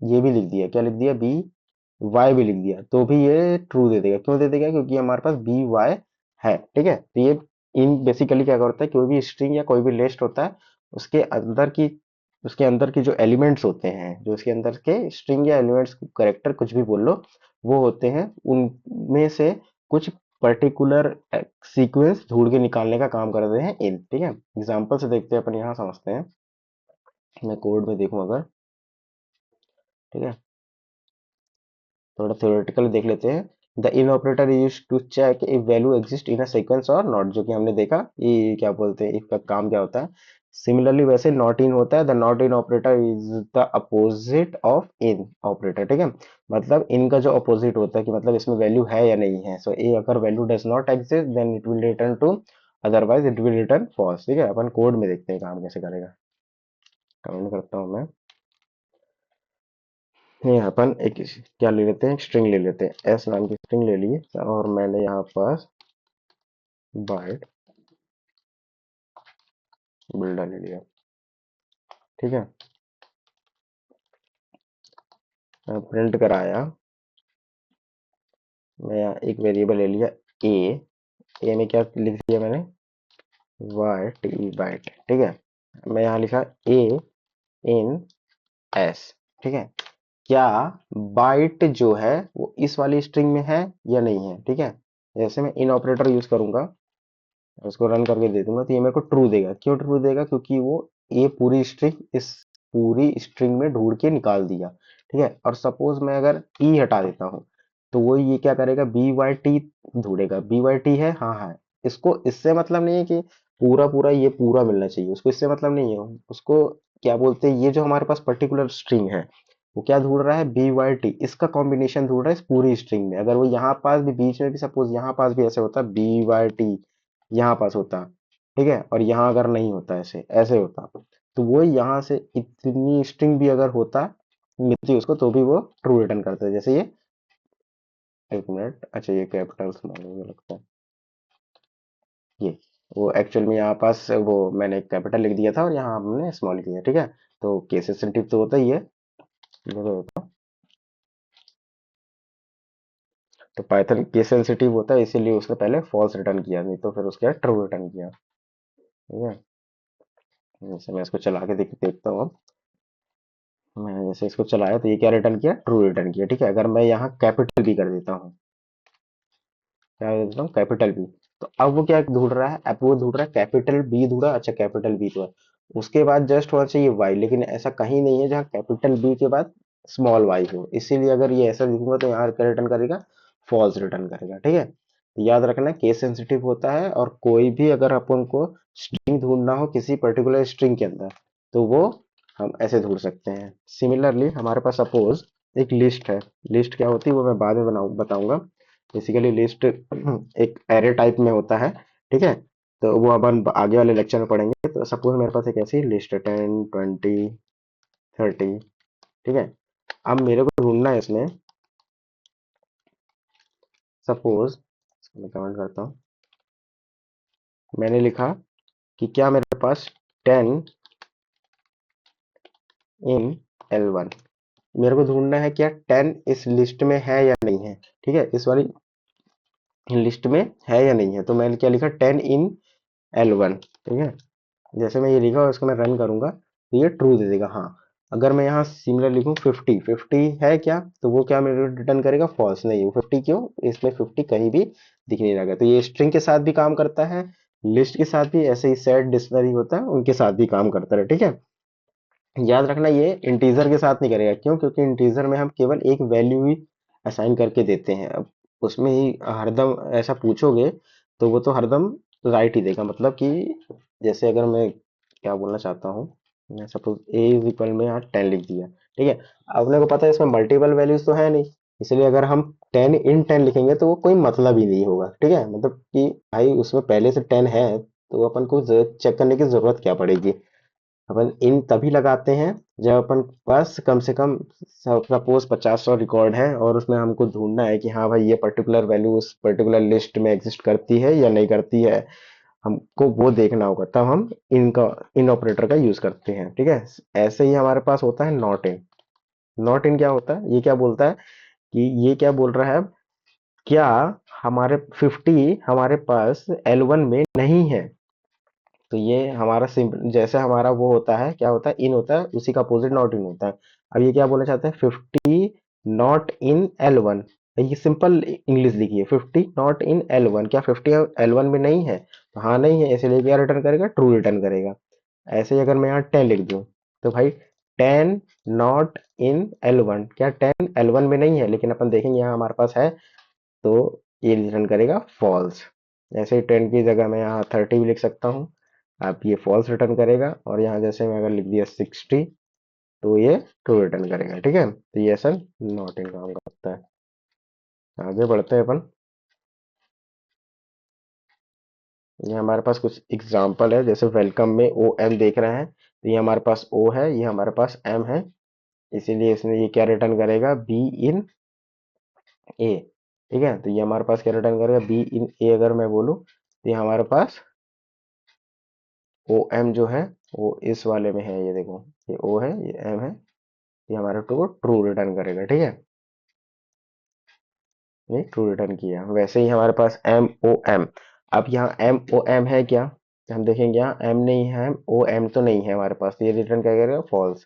ये भी लिख दिया, क्या लिख दिया, बी वाई भी लिख दिया, तो भी ये ट्रू दे देगा। क्यों दे देगा, क्योंकि हमारे पास बी वाई है। ठीक है, तो ये इन बेसिकली क्या करता है, कोई भी स्ट्रिंग या कोई भी लिस्ट होता है, उसके अंदर की उसके अंदर की जो एलिमेंट्स होते हैं, जो उसके अंदर के स्ट्रिंग या एलिमेंट्स, करेक्टर कुछ भी बोल लो, वो होते हैं, उनमें से कुछ पर्टिकुलर सीक्वेंस ढूंढ के निकालने का काम करते हैं इन। ठीक है, एग्जाम्पल से देखते हैं अपन, यहाँ समझते हैं। मैं कोड में देखूं अगर, ठीक है, थोड़ा थ्योरेटिकल देख लेते हैं। The in operator use to check if value exist in a sequence और नॉट, जो कि हमने देखा, ये क्या बोलते हैं, इसका काम क्या होता है। सिमिलरली वैसे नॉट इन होता है, the not in operator is the opposite of in operator. ठीक है, मतलब इनका जो अपोजिट होता है, कि मतलब इसमें वैल्यू है या नहीं है। सो ए अगर value does not exist then it will return true, otherwise it will return false. ठीक है, अपन कोड में देखते हैं काम कैसे करेगा। कमेंट करता हूँ मैं। ये अपन एक क्या ले लेते हैं, स्ट्रिंग ले लेते हैं, एस नाम की स्ट्रिंग ले लिए, और मैंने यहाँ पास बाइट बिल्डर ले लिया। ठीक है, प्रिंट कराया, मैं यहाँ एक वेरिएबल ले लिया ए। ए में क्या लिख दिया मैंने, वाई टी बाइट। ठीक है, मैं यहाँ लिखा ए इन एस। ठीक है, क्या बाइट जो है वो इस वाली स्ट्रिंग में है या नहीं है। ठीक है, जैसे मैं इन ऑपरेटर यूज करूंगा, उसको रन करके दे दूंगा, तो ये मेरे को ट्रू देगा। क्यों ट्रू देगा, क्योंकि वो ये पूरी स्ट्रिंग इस पूरी स्ट्रिंग में ढूंढ के निकाल दिया। ठीक है, और सपोज मैं अगर ई हटा देता हूँ, तो वो ये क्या करेगा, बी वाई टी ढूंढेगा। बी वाई टी है, हाँ है, इसको इससे मतलब नहीं है कि पूरा पूरा ये पूरा मिलना चाहिए, उसको इससे मतलब नहीं है। उसको क्या बोलते हैं, ये जो हमारे पास पर्टिकुलर स्ट्रिंग है, वो क्या ढूंढ रहा है, बी वाई टी, इसका कॉम्बिनेशन ढूंढ रहा है इस पूरी स्ट्रिंग में। अगर वो यहाँ पास भी, बीच में भी सपोज यहाँ पास भी ऐसे होता, बी वाई टी यहाँ पास होता, ठीक है, और यहाँ अगर नहीं होता, ऐसे ऐसे होता, तो वो यहाँ से इतनी स्ट्रिंग भी अगर होता, मिलती उसको, तो भी वो ट्रू रिटर्न करता है। जैसे ये, एक मिनट, अच्छा ये कैपिटल स्मॉल मुझे लगता है, ये वो एक्चुअल में यहाँ पास वो मैंने कैपिटल लिख दिया था और यहाँ हमने स्मॉल लिख दिया। ठीक है, तो केस सेंसिटिव तो होता ही है, देखो होता, तो पाइथन केस सेंसिटिव होता है, इसीलिए उसने पहले फॉल्स रिटर्न किया, नहीं तो फिर उसके बाद ट्रू रिटर्न किया। ठीक है, जैसे मैं इसको चला के देखता हूँ अब। मैं जैसे इसको चलाया, तो ये क्या रिटर्न किया, ट्रू रिटर्न किया। ठीक है, अगर मैं यहाँ कैपिटल बी कर देता हूँ, क्या कर देता हूँ, कैपिटल बी, तो अब वो क्या ढूंढ रहा है, अब वो ढूंढ रहा है कैपिटल बी ढूंढा, अच्छा कैपिटल बी तो है, उसके बाद जस्ट होना चाहिए वाई, लेकिन ऐसा कहीं नहीं है जहाँ कैपिटल बी के बाद स्मॉल वाई हो। इसीलिए अगर ये ऐसा लिखूंगा, तो यहाँ क्या रिटर्न करेगा, फॉल्स रिटर्न करेगा। ठीक है, तो याद रखना केस सेंसिटिव होता है, और कोई भी अगर अपन को स्ट्रिंग ढूंढना हो किसी पर्टिकुलर स्ट्रिंग के अंदर, तो वो हम ऐसे ढूंढ सकते हैं। सिमिलरली हमारे पास सपोज एक लिस्ट है, लिस्ट क्या होती है वो मैं बाद में बताऊंगा। बेसिकली लिस्ट एक एरे टाइप में होता है। ठीक है, तो वो अपन आगे वाले लेक्चर में पढ़ेंगे। तो सपोज मेरे पास एक ऐसी लिस्ट है, 10 20 30। ठीक है, अब मेरे को ढूंढना है इसमें, सपोज मैं कमेंट करता हूँ, मैंने लिखा कि क्या मेरे पास 10 इन L1, मेरे को ढूंढना है क्या 10 इस लिस्ट में है या नहीं है। ठीक है, इस वाली लिस्ट में है या नहीं है, तो मैंने क्या लिखा, 10 इन L1। ठीक है, जैसे मैं ये लिखा और इसको मैं रन करूंगा, तो ये ट्रू दे देगा। हाँ, अगर मैं यहाँ सिमिलर लिखूं 50 50 है क्या, तो वो क्या मेरे रिटर्न करेगा, फॉल्स। नहीं, वो 50 क्यों, इसमें 50 कहीं भी दिख नहीं लगा। तो ये स्ट्रिंग के साथ भी काम करता है, लिस्ट के साथ भी, ऐसे ही सेट डिक्शनरी होता है उनके साथ भी काम करता है। ठीक है, याद रखना ये इंटीजर के साथ नहीं करेगा। क्यों, क्योंकि इंटीजर में हम केवल एक वैल्यू ही असाइन करके देते हैं। अब उसमें ही हरदम ऐसा पूछोगे तो वो तो हरदम राइट ही देगा, मतलब कि जैसे अगर मैं क्या बोलना चाहता हूँ, मैं सपोज ए इज इक्वल में यहाँ 10 लिख दिया, ठीक है। अपने को पता है इसमें मल्टीपल वैल्यूज तो है नहीं, इसलिए अगर हम 10 इन 10 लिखेंगे तो वो कोई मतलब ही नहीं होगा, ठीक है। मतलब कि भाई उसमें पहले से 10 है तो अपन को चेक करने की जरूरत क्या पड़ेगी। अपन इन तभी लगाते हैं जब अपन पास कम से कम सपोज 50-100 रिकॉर्ड है और उसमें हमको ढूंढना है कि हाँ भाई ये पर्टिकुलर वैल्यू उस पर्टिकुलर लिस्ट में एग्जिस्ट करती है या नहीं करती है, हमको वो देखना होगा, तब हम इनका इन ऑपरेटर का यूज करते हैं, ठीक है। ऐसे ही हमारे पास होता है नॉट इन। नॉट इन क्या होता है, ये क्या बोलता है कि ये क्या बोल रहा है, क्या हमारे 50 हमारे पास L1 में नहीं है। तो ये हमारा सिंपल जैसे हमारा वो होता है, क्या होता है, इन होता है, उसी का अपोजिट नॉट इन होता है। अब ये क्या बोलना चाहते हैं, 50 नॉट इन L1। ये सिंपल इंग्लिश लिखिए, 50 नॉट इन L1, क्या 50 L1 में नहीं है, तो हाँ नहीं है, इसलिए क्या रिटर्न करेगा, ट्रू रिटर्न करेगा। ऐसे ही अगर मैं यहाँ 10 लिख दूं तो भाई 10 नॉट इन L1, क्या 10 L1 में नहीं है, लेकिन अपन देखेंगे यहाँ हमारे पास है, तो ये रिटर्न करेगा फॉल्स। जैसे ही 10 की जगह मैं यहाँ 30 भी लिख सकता हूँ, आप ये फॉल्स रिटर्न करेगा। और यहाँ जैसे मैं अगर लिख दिया 60 तो ये ट्रू रिटर्न करेगा, ठीक है। तो ये ऐसा नॉट इन काम करता है। आगे बढ़ते हैं अपन। ये हमारे पास कुछ एग्जाम्पल है, जैसे वेलकम में ओ एम देख रहे हैं, तो ये हमारे पास ओ है, ये हमारे पास एम है, इसीलिए इसमें ये क्या रिटर्न करेगा, बी इन ए, ठीक है। तो ये हमारे पास क्या रिटर्न करेगा, बी इन ए। अगर मैं बोलूँ तो ये हमारे पास ओ एम जो है वो इस वाले में है, ये देखो, ये ओ है ये एम है, ये हमारे को ट्रू रिटर्न करेगा, ठीक है। ये ट्रू रिटर्न किया। वैसे ही हमारे पास एम ओ एम, अब यहाँ एम ओ एम है क्या, तो हम देखेंगे यहाँ एम नहीं है, ओ एम तो नहीं है हमारे पास, तो ये रिटर्न क्या करेगा, फॉल्स,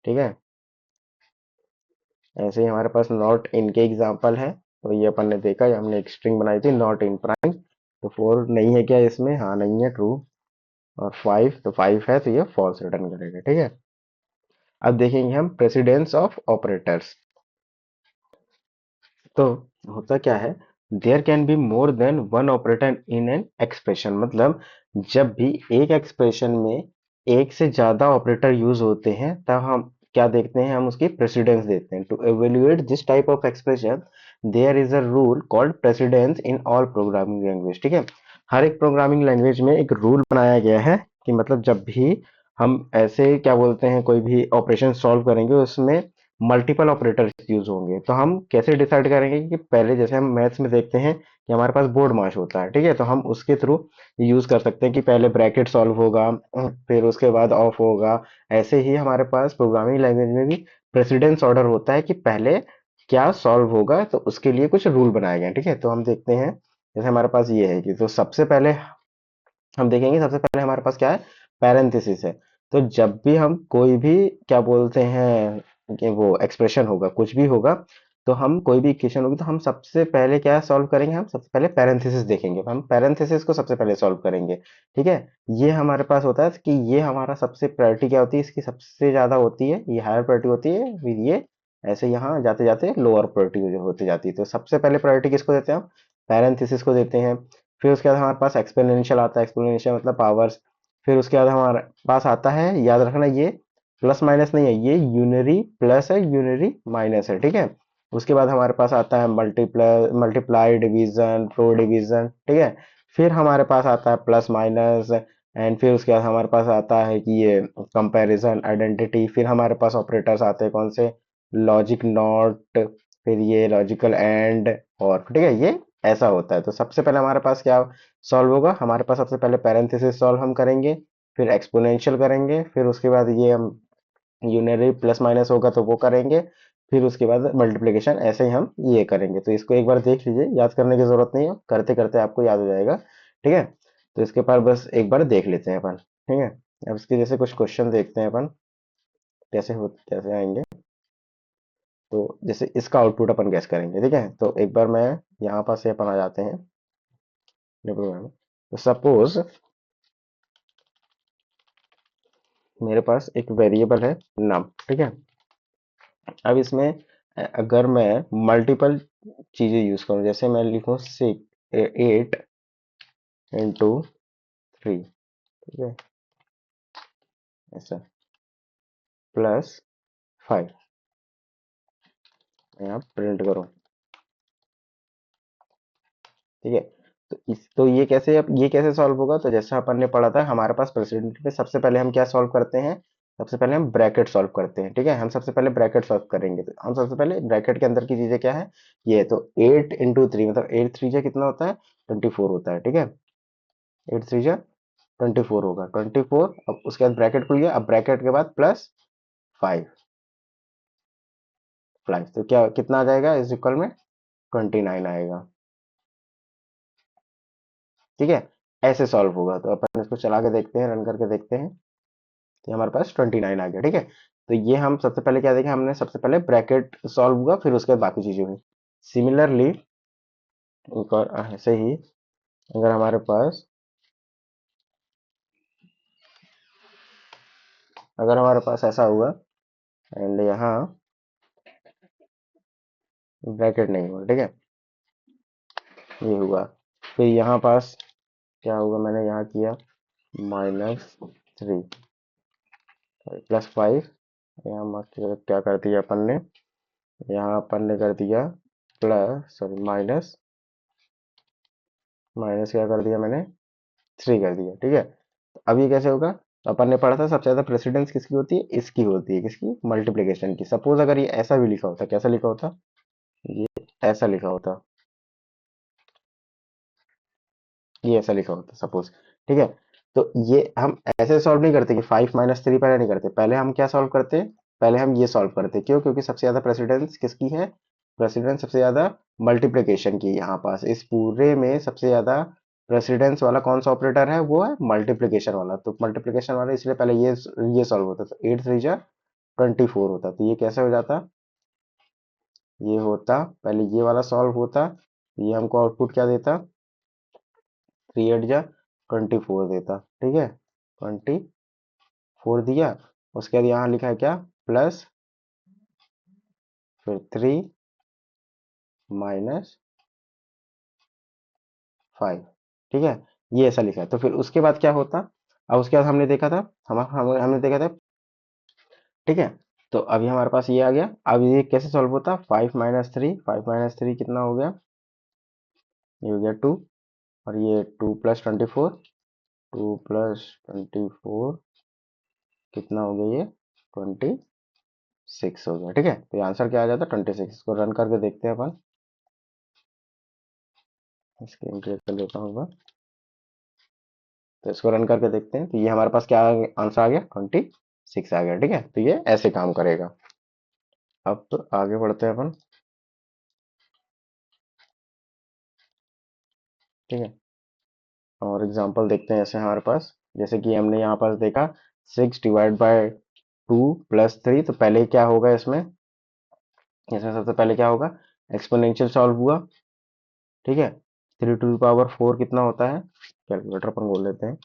ठीक है। ऐसे ही हमारे पास नॉट इन के एग्जाम्पल है, तो ये अपन ने देखा, ये हमने एक स्ट्रिंग बनाई थी नॉट इन प्राइम, तो 4 नहीं है क्या इसमें, हाँ नहीं है, ट्रू। और 5, तो 5 है, तो ये फॉल्स रिटर्न करेगा, ठीक है। अब देखेंगे हम प्रेसिडेंस ऑफ ऑपरेटर्स। तो होता क्या है, there can be more than one operator in an expression, मतलब जब भी एक एक्सप्रेशन में एक से ज्यादा ऑपरेटर यूज होते हैं तब हम क्या देखते हैं, हम उसकी प्रेसिडेंस देते हैं। To evaluate this type of expression there is a rule called precedence in all programming language, ठीक है। हर एक प्रोग्रामिंग लैंग्वेज में एक रूल बनाया गया है कि मतलब जब भी हम ऐसे क्या बोलते हैं कोई भी ऑपरेशन सॉल्व करेंगे उसमें मल्टीपल ऑपरेटर्स यूज होंगे, तो हम कैसे डिसाइड करेंगे कि पहले जैसे हम मैथ्स में देखते हैं कि हमारे पास बोर्ड माश होता है, ठीक है, तो हम उसके थ्रू यूज कर सकते हैं कि पहले ब्रैकेट सॉल्व होगा, फिर उसके बाद ऑफ होगा। ऐसे ही हमारे पास प्रोग्रामिंग लैंग्वेज में भी प्रेसिडेंस ऑर्डर होता है कि पहले क्या सॉल्व होगा, तो उसके लिए कुछ रूल बनाए गए हैं, ठीक है। तो हम देखते हैं जैसे हमारे पास ये है कि तो सबसे पहले हम देखेंगे, सबसे पहले हमारे पास क्या है, पैरेंथेसिस है। तो जब भी हम कोई भी क्या बोलते हैं कि वो एक्सप्रेशन होगा, कुछ भी होगा, तो हम कोई भी इक्वेशन होगी तो हम सबसे पहले क्या सॉल्व करेंगे, हम सबसे पहले पैरेंथेसिस देखेंगे, हम पैरेंथेसिस को सबसे पहले सॉल्व करेंगे, ठीक है। ये हमारे पास होता है कि ये हमारा सबसे प्रायोरिटी क्या होती है, इसकी सबसे ज्यादा होती है, ये हायर प्रायोरिटी होती है, फिर ये ऐसे यहाँ जाते जाते लोअर प्रायोरिटी होती जाती है। तो सबसे पहले प्रायोरिटी किसको देते हैं हम, पैरेंथेसिस को देते हैं। फिर उसके बाद हमारे पास एक्सपोनेंशियल आता है, एक्सपोनेंशियल मतलब पावर्स। फिर उसके बाद हमारे पास आता है, याद रखना ये प्लस माइनस नहीं है, ये यूनरी प्लस है, यूनरी माइनस है, ठीक है। उसके बाद हमारे पास आता है मल्टीप्लाई, मल्टीप्लाई डिवीजन, रो डिवीजन, ठीक है। फिर हमारे पास आता है प्लस माइनस, एंड फिर उसके बाद हमारे पास आता है कि ये कंपैरिजन, आइडेंटिटी। फिर हमारे पास ऑपरेटर्स आते हैं कौन से, लॉजिक नॉट, फिर ये लॉजिकल एंड, और ठीक है, ये ऐसा होता है। तो सबसे पहले हमारे पास क्या सॉल्व होगा, हमारे पास सबसे पहले पैरेंथेसिस सॉल्व हम करेंगे, फिर एक्सपोनेंशियल करेंगे, फिर उसके बाद ये हम यूनरी प्लस माइनस होगा तो वो करेंगे, फिर उसके बाद मल्टीप्लिकेशन, ऐसे ही हम ये करेंगे। तो इसको एक बार देख लीजिए, याद करने की जरूरत नहीं है, करते करते आपको याद हो जाएगा, ठीक है। तो इसके पर बस एक बार देख लेते हैं अपन, ठीक है। अब इसके जैसे कुछ क्वेश्चन देखते हैं अपन, कैसे आएंगे। तो जैसे इसका आउटपुट अपन गैस करेंगे, ठीक है। तो एक बार मैं यहाँ पास से अपन आ जाते हैं अपने प्रोग्राम में। तो सपोज मेरे पास एक वेरिएबल है नम, ठीक है। अब इसमें अगर मैं मल्टीपल चीजें यूज करूं, जैसे मैं लिखूं 8 into 3, ठीक है, ऐसा, +5, यहाँ प्रिंट करूं, ठीक है। तो ये कैसे सॉल्व होगा, तो जैसा अपन ने पढ़ा था, हमारे पास प्रेसिडेंट में सबसे पहले हम क्या सॉल्व करते हैं, सबसे पहले हम ब्रैकेट सॉल्व करते हैं, ठीक है। हम सबसे पहले ब्रैकेट सॉल्व करेंगे, तो हम सबसे पहले ब्रैकेट के अंदर की चीजें क्या है, ये तो 8 into 3 मतलब 8 3 कितना होता है, 24 होता है, ठीक है। 8 3 24 होगा, 24। अब उसके बाद ब्रैकेट खुल गया, अब ब्रैकेट के बाद +5 तो क्या कितना आ जाएगा, इस इक्वल में 29 आएगा, ठीक है। ऐसे सॉल्व होगा, तो अपन इसको चला के देखते हैं, रन करके देखते हैं, तो हमारे पास 29 आ गया, ठीक है। तो ये हम सबसे पहले क्या देखें, हमने सबसे पहले ब्रैकेट सॉल्व हुआ, फिर उसके बाद बाकी चीजें हुई। सिमिलरली एक और ऐसे ही, अगर हमारे पास ऐसा हुआ, एंड यहाँ ब्रैकेट नहीं हुआ, ठीक है, ये हुआ, फिर यहाँ पास क्या होगा, मैंने यहाँ किया -3 +5, यहाँ क्या कर दिया अपन ने, यहाँ अपन ने कर दिया प्लस, सॉरी, माइनस, माइनस क्या कर दिया मैंने, 3 कर दिया, ठीक है। तो अब ये कैसे होगा, तो अपन ने पढ़ा था सबसे ज्यादा प्रेसिडेंस किसकी होती है, इसकी होती है, किसकी, मल्टीप्लिकेशन की। सपोज अगर ये ऐसा भी लिखा होता, कैसा लिखा होता, ये ऐसा लिखा होता, ये ऐसा लिखा होता सपोज, ठीक है। तो ये हम ऐसे सॉल्व नहीं करते कि 5 - 3 पहले नहीं करते, पहले हम क्या सॉल्व करते, पहले हम ये सॉल्व करते, क्यों, क्योंकि सबसे ज्यादा प्रेसिडेंस किसकी है, प्रेसिडेंस सबसे ज्यादा मल्टीप्लिकेशन की, यहाँ पास इस पूरे में सबसे ज्यादा प्रेसिडेंस वाला कौन सा ऑपरेटर है, वो है मल्टीप्लिकेशन वाला, तो मल्टीप्लिकेशन वाला, इसलिए पहले ये सॉल्व होता, तो 8 3 जा 24 होता, तो ये कैसे हो जाता, ये होता, पहले ये वाला सॉल्व होता, ये हमको आउटपुट क्या देता, 3 8 जा 24 देता, ठीक है, 24 दिया। उसके बाद यहाँ लिखा है क्या, प्लस, फिर 3 - 5, ठीक है, ये ऐसा लिखा है। तो फिर उसके बाद क्या होता, अब उसके बाद हमने देखा था, हमने देखा था, ठीक है। तो अभी हमारे पास ये आ गया, अब ये कैसे सॉल्व होता, 5 - 3 कितना हो गया, ये हो गया 2, और ये 2 + 24, 2 + 24 कितना हो गया, ये 26 हो गया, ठीक है। तो ये आंसर क्या आ जाता है, 26। इसको रन करके देखते हैं अपन, इसके एंट्री कर लेता हूँ मैं। तो इसको रन करके देखते हैं, तो ये हमारे पास क्या आंसर आ गया, 26 आ गया, ठीक है। तो ये ऐसे काम करेगा। अब तो आगे बढ़ते हैं अपन, ठीक है, और एग्जांपल देखते हैं, जैसे हमारे पास, जैसे कि हमने यहाँ पास देखा 6 ÷ 2 + 3, तो पहले क्या होगा इसमें, सबसे पहले क्या होगा, एक्सपोनेंशियल सॉल्व हुआ, ठीक है। 3 to the power 4 कितना होता है, कैलकुलेटर अपन बोल लेते हैं,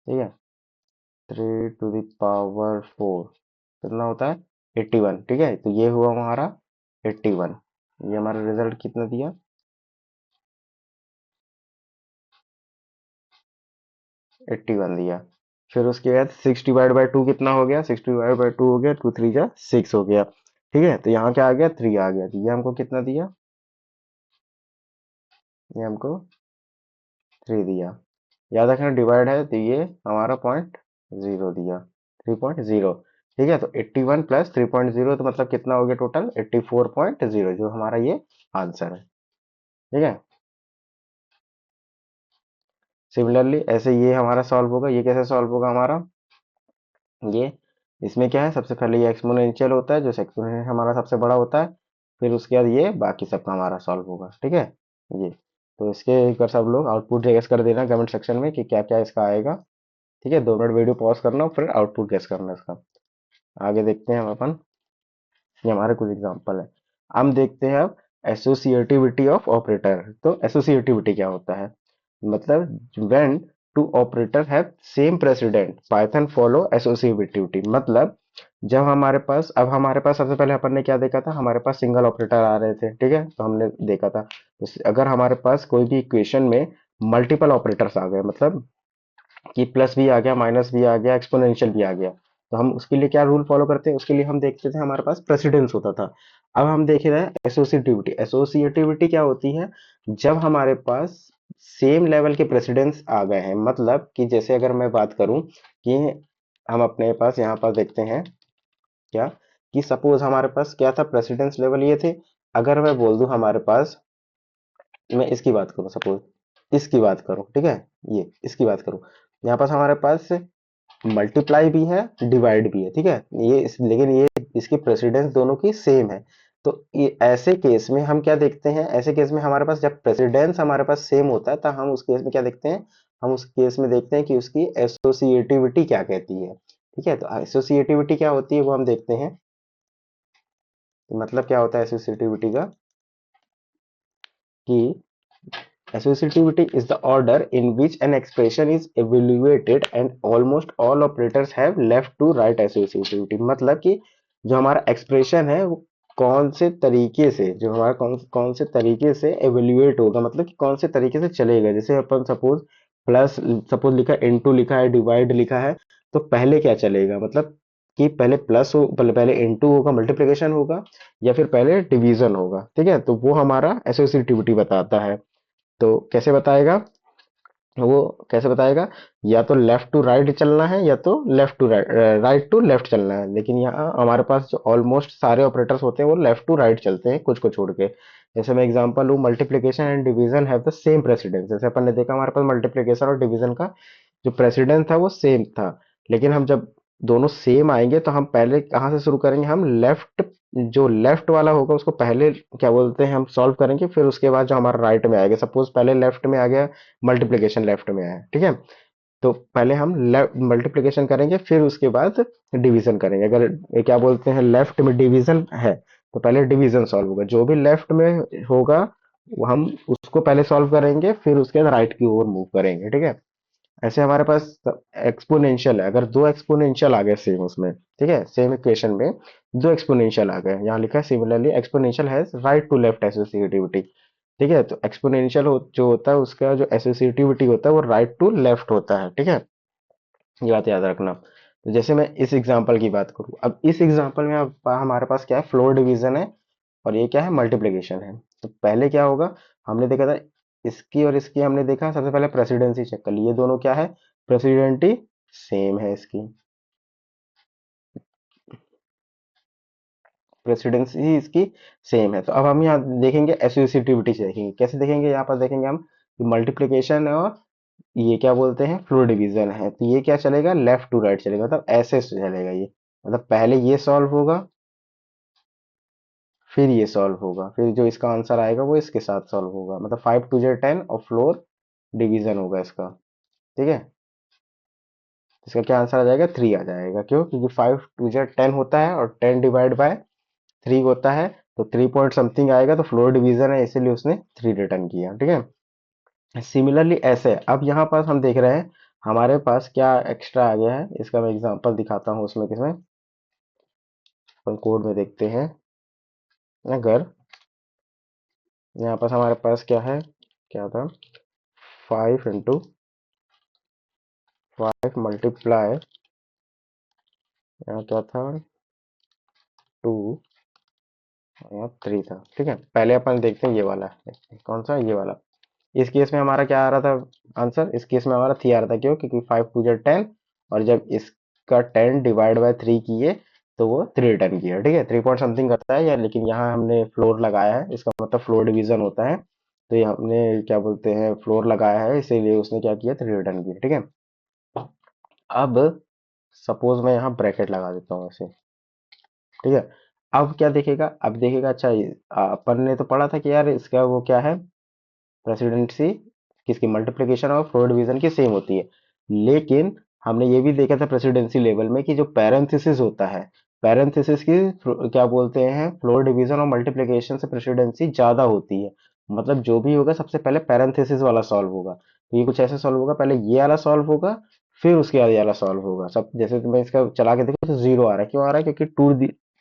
ठीक है। 3 to the power 4 कितना होता है, 81, ठीक है। तो ये हुआ हमारा 81, ये हमारा रिजल्ट कितना दिया, 81 दिया। फिर उसके बाद 6 ÷ 2 कितना हो गया, 6 ÷ 2 हो गया, 2 3 जा 6 हो गया, ठीक है। तो यहाँ क्या आ गया, 3 आ गया, तो ये हमको कितना दिया, ये हमको 3 दिया। याद रखना डिवाइड है, तो ये हमारा 0.0 दिया, 3.0, ठीक है। तो 81 + 3.0 तो मतलब कितना हो गया, टोटल 84.0, जो हमारा ये आंसर है, ठीक है। सिमिलरली ऐसे ये हमारा सॉल्व होगा, ये कैसे सॉल्व होगा हमारा, ये इसमें क्या है, सबसे पहले ये एक्सपोनेंशियल होता है, जो एक्सपोनेंशियल हमारा सबसे बड़ा होता है, फिर उसके बाद ये बाकी सबका हमारा सॉल्व होगा, ठीक है। ये तो इसके एक बार सब लोग आउटपुट गेस कर देना कमेंट सेक्शन में कि क्या क्या इसका आएगा, ठीक है। 2 मिनट वीडियो पॉज करना, फिर आउटपुट गेस करना इसका। आगे देखते हैं हम अपन, ये हमारे कुछ एग्जांपल है। हम देखते हैं अब एसोसिएटिविटी ऑफ ऑपरेटर। तो एसोसिएटिविटी क्या होता है, मतलब when two operator have same president Python follow associativity. मतलब जब हमारे पास, अब हमारे पास सबसे पहले अपन ने क्या देखा था, हमारे पास सिंगल ऑपरेटर आ रहे थे, ठीक है, तो हमने देखा था अगर हमारे पास कोई भी इक्वेशन में मल्टीपल ऑपरेटर्स आ गए, मतलब कि प्लस भी आ गया, माइनस भी आ गया, एक्सपोनेंशियल भी आ गया, तो हम उसके लिए क्या रूल फॉलो करते हैं, उसके लिए हम देखते थे हमारे पास प्रेसिडेंस होता था। अब हम देख रहे हैं एसोसिएटिविटी। एसोसिएटिविटी क्या होती है, जब हमारे पास सेम लेवल के प्रेसिडेंस आ गए हैं, मतलब कि जैसे अगर मैं बात करूं कि हम अपने पास यहाँ पर देखते हैं क्या, कि सपोज हमारे पास क्या था, प्रेसिडेंस लेवल ये थे। अगर मैं बोल दूं हमारे पास, मैं इसकी बात करूं, सपोज इसकी बात करूं, ठीक है, ये इसकी बात करूं, यहाँ पास हमारे पास मल्टीप्लाई भी है, डिवाइड भी है, ठीक है, लेकिन ये इसकी प्रेसिडेंस दोनों की सेम है। तो ये ऐसे केस में हम क्या देखते हैं, ऐसे केस में हमारे पास जब प्रेसिडेंस हमारे पास सेम होता है, तो हम उस केस में क्या देखते हैं, हम उस केस में देखते हैं कि उसकी एसोसिएटिविटी क्या कहती है। ठीक है, तो एसोसिएटिविटी क्या होती है वो हम देखते हैं। तो मतलब क्या होता है एसोसिएटिविटी का, कि associativity is the order in which an expression is evaluated and almost all operators have left to right associativity। मतलब कि जो हमारा एक्सप्रेशन है वो कौन से तरीके से, जो हमारा कौन से तरीके से एवेल्युएट होगा, मतलब कि कौन से तरीके से चलेगा। जैसे अपन सपोज प्लस, सपोज लिखा है, इनटू लिखा है, डिवाइड लिखा है, तो पहले क्या चलेगा, मतलब कि पहले प्लस हो, पहले इनटू होगा, मल्टीप्लिकेशन होगा, या फिर पहले डिवीजन होगा। ठीक है, तो वो हमारा एसोसिएटिविटी बताता है। तो कैसे बताएगा, वो कैसे बताएगा, या तो लेफ्ट टू राइट चलना है, या तो left to right, right to left चलना है। लेकिन यहाँ हमारे पास जो ऑलमोस्ट सारे ऑपरेटर्स होते हैं वो लेफ्ट टू राइट चलते हैं, कुछ को छोड़ के। जैसे मैं एग्जांपल लूँ, multiplication and division have the same precedence. जैसे अपन ने देखा हमारे पास मल्टीप्लिकेशन और डिवीजन का जो प्रेसिडेंस था वो सेम था, लेकिन हम जब दोनों सेम आएंगे तो हम पहले कहाँ से शुरू करेंगे, हम लेफ्ट, जो लेफ्ट वाला होगा उसको पहले क्या बोलते हैं हम सॉल्व करेंगे, फिर उसके बाद जो हमारा राइट में आएगा, सपोज पहले लेफ्ट में आ गया, मल्टीप्लिकेशन लेफ्ट में आया, ठीक है, तो पहले हम मल्टीप्लिकेशन करेंगे, फिर उसके बाद डिवीजन करेंगे। अगर ये क्या बोलते हैं लेफ्ट में डिवीजन है, तो पहले डिवीजन सॉल्व होगा, जो भी लेफ्ट में होगा वो हम उसको पहले सॉल्व करेंगे, फिर उसके बाद राइट की ओर मूव करेंगे। ठीक है, ऐसे हमारे पास एक्सपोनेंशियल है, अगर दो एक्सपोनेंशियल आ गए सेम उसमें, ठीक है, सेम इक्वेशन में दो एक्सपोनेंशियल आ गए, यहाँ लिखा है similarly exponential has right to left associativity. ठीक है, तो एक्सपोनेंशियल जो होता है उसका जो एसोसिएटिविटी होता है वो राइट टू लेफ्ट होता है। ठीक है, ये बात याद रखना। तो जैसे मैं इस एग्जांपल की बात करूं, अब इस एग्जांपल में अब हमारे पास क्या है, फ्लोर डिवीजन है, और ये क्या है, मल्टीप्लिकेशन है। तो पहले क्या होगा, हमने देखा था इसकी और इसकी, हमने देखा सबसे पहले प्रेसिडेंसी चेक कर ली, ये दोनों क्या है, प्रेसिडेंटी सेम है इसकी, प्रेसिडेंसी इसकी सेम है। तो अब हम यहाँ देखेंगे एसोसिएटिविटी से, देखेंगे कैसे, देखेंगे यहाँ पर देखेंगे हम कि मल्टीप्लिकेशन और ये क्या बोलते हैं फ्लो डिवीजन है, तो ये क्या चलेगा, लेफ्ट टू राइट चलेगा, मतलब ऐसे चलेगा ये, मतलब पहले ये सॉल्व होगा, फिर ये सॉल्व होगा, फिर जो इसका आंसर आएगा वो इसके साथ सॉल्व होगा, मतलब 5 2 10 और फ्लोर डिवीजन होगा इसका। ठीक है, इसका क्या आंसर आ जाएगा, 3 आ जाएगा, क्यों, क्योंकि 5 2 10 होता है और 10 डिवाइड बाय 3 होता है, तो 3 पॉइंट समथिंग आएगा, तो फ्लोर डिवीजन है इसीलिए उसने 3 रिटर्न किया। ठीक है, सिमिलरली ऐसे अब यहाँ पास हम देख रहे हैं हमारे पास क्या एक्स्ट्रा आ गया है, इसका मैं एग्जांपल दिखाता हूँ उसमें, किसमें अपन कोड में देखते हैं। अगर यहाँ पास हमारे पास क्या है, क्या था, 5 × 5 मल्टीप्लाई, यहाँ क्या था, 2, यहाँ 3 था। ठीक है, पहले अपन देखते हैं ये वाला, कौन सा, ये वाला। इस केस में हमारा क्या आ रहा था आंसर, इस केस में हमारा 3 आ रहा था, क्यों, क्योंकि 5 2 10, और जब इसका 10 डिवाइड बाय 3 किए तो वो 3 रिटर्न किया। ठीक है, 3 पॉइंट समथिंग करता है यार, लेकिन यहाँ हमने फ्लोर लगाया है, इसका मतलब फ्लोर डिवीजन होता है, तो ये हमने क्या बोलते हैं फ्लोर लगाया है, इसीलिए उसने क्या किया, 3 रिटर्न किया। ठीक है, अब सपोज मैं यहाँ ब्रैकेट लगा देता हूँ ऐसे। ठीक है, अब क्या देखेगा, अब देखेगा, अच्छा अपन ने तो पढ़ा था कि यार इसका वो क्या है, प्रेसिडेंसी किसकी, मल्टीप्लिकेशन और फ्लोर डिवीजन की सेम होती है। लेकिन हमने ये भी देखा था प्रेसिडेंसी लेवल में कि जो पैरेंथेसिस होता है, पैरेंथेसिस की क्या बोलते हैं, फ्लोर डिवीजन और मल्टीप्लिकेशन से प्रेसिडेंसी ज्यादा होती है। मतलब जो भी होगा सबसे पहले पैरेंथेसिस वाला सॉल्व होगा। तो ये कुछ ऐसे सॉल्व होगा, पहले ये वाला सॉल्व होगा, फिर उसके बाद ये वाला सॉल्व होगा। सब जैसे मैं इसका चला के देखो तो जीरो आ रहा है, क्यों आ रहा है? क्योंकि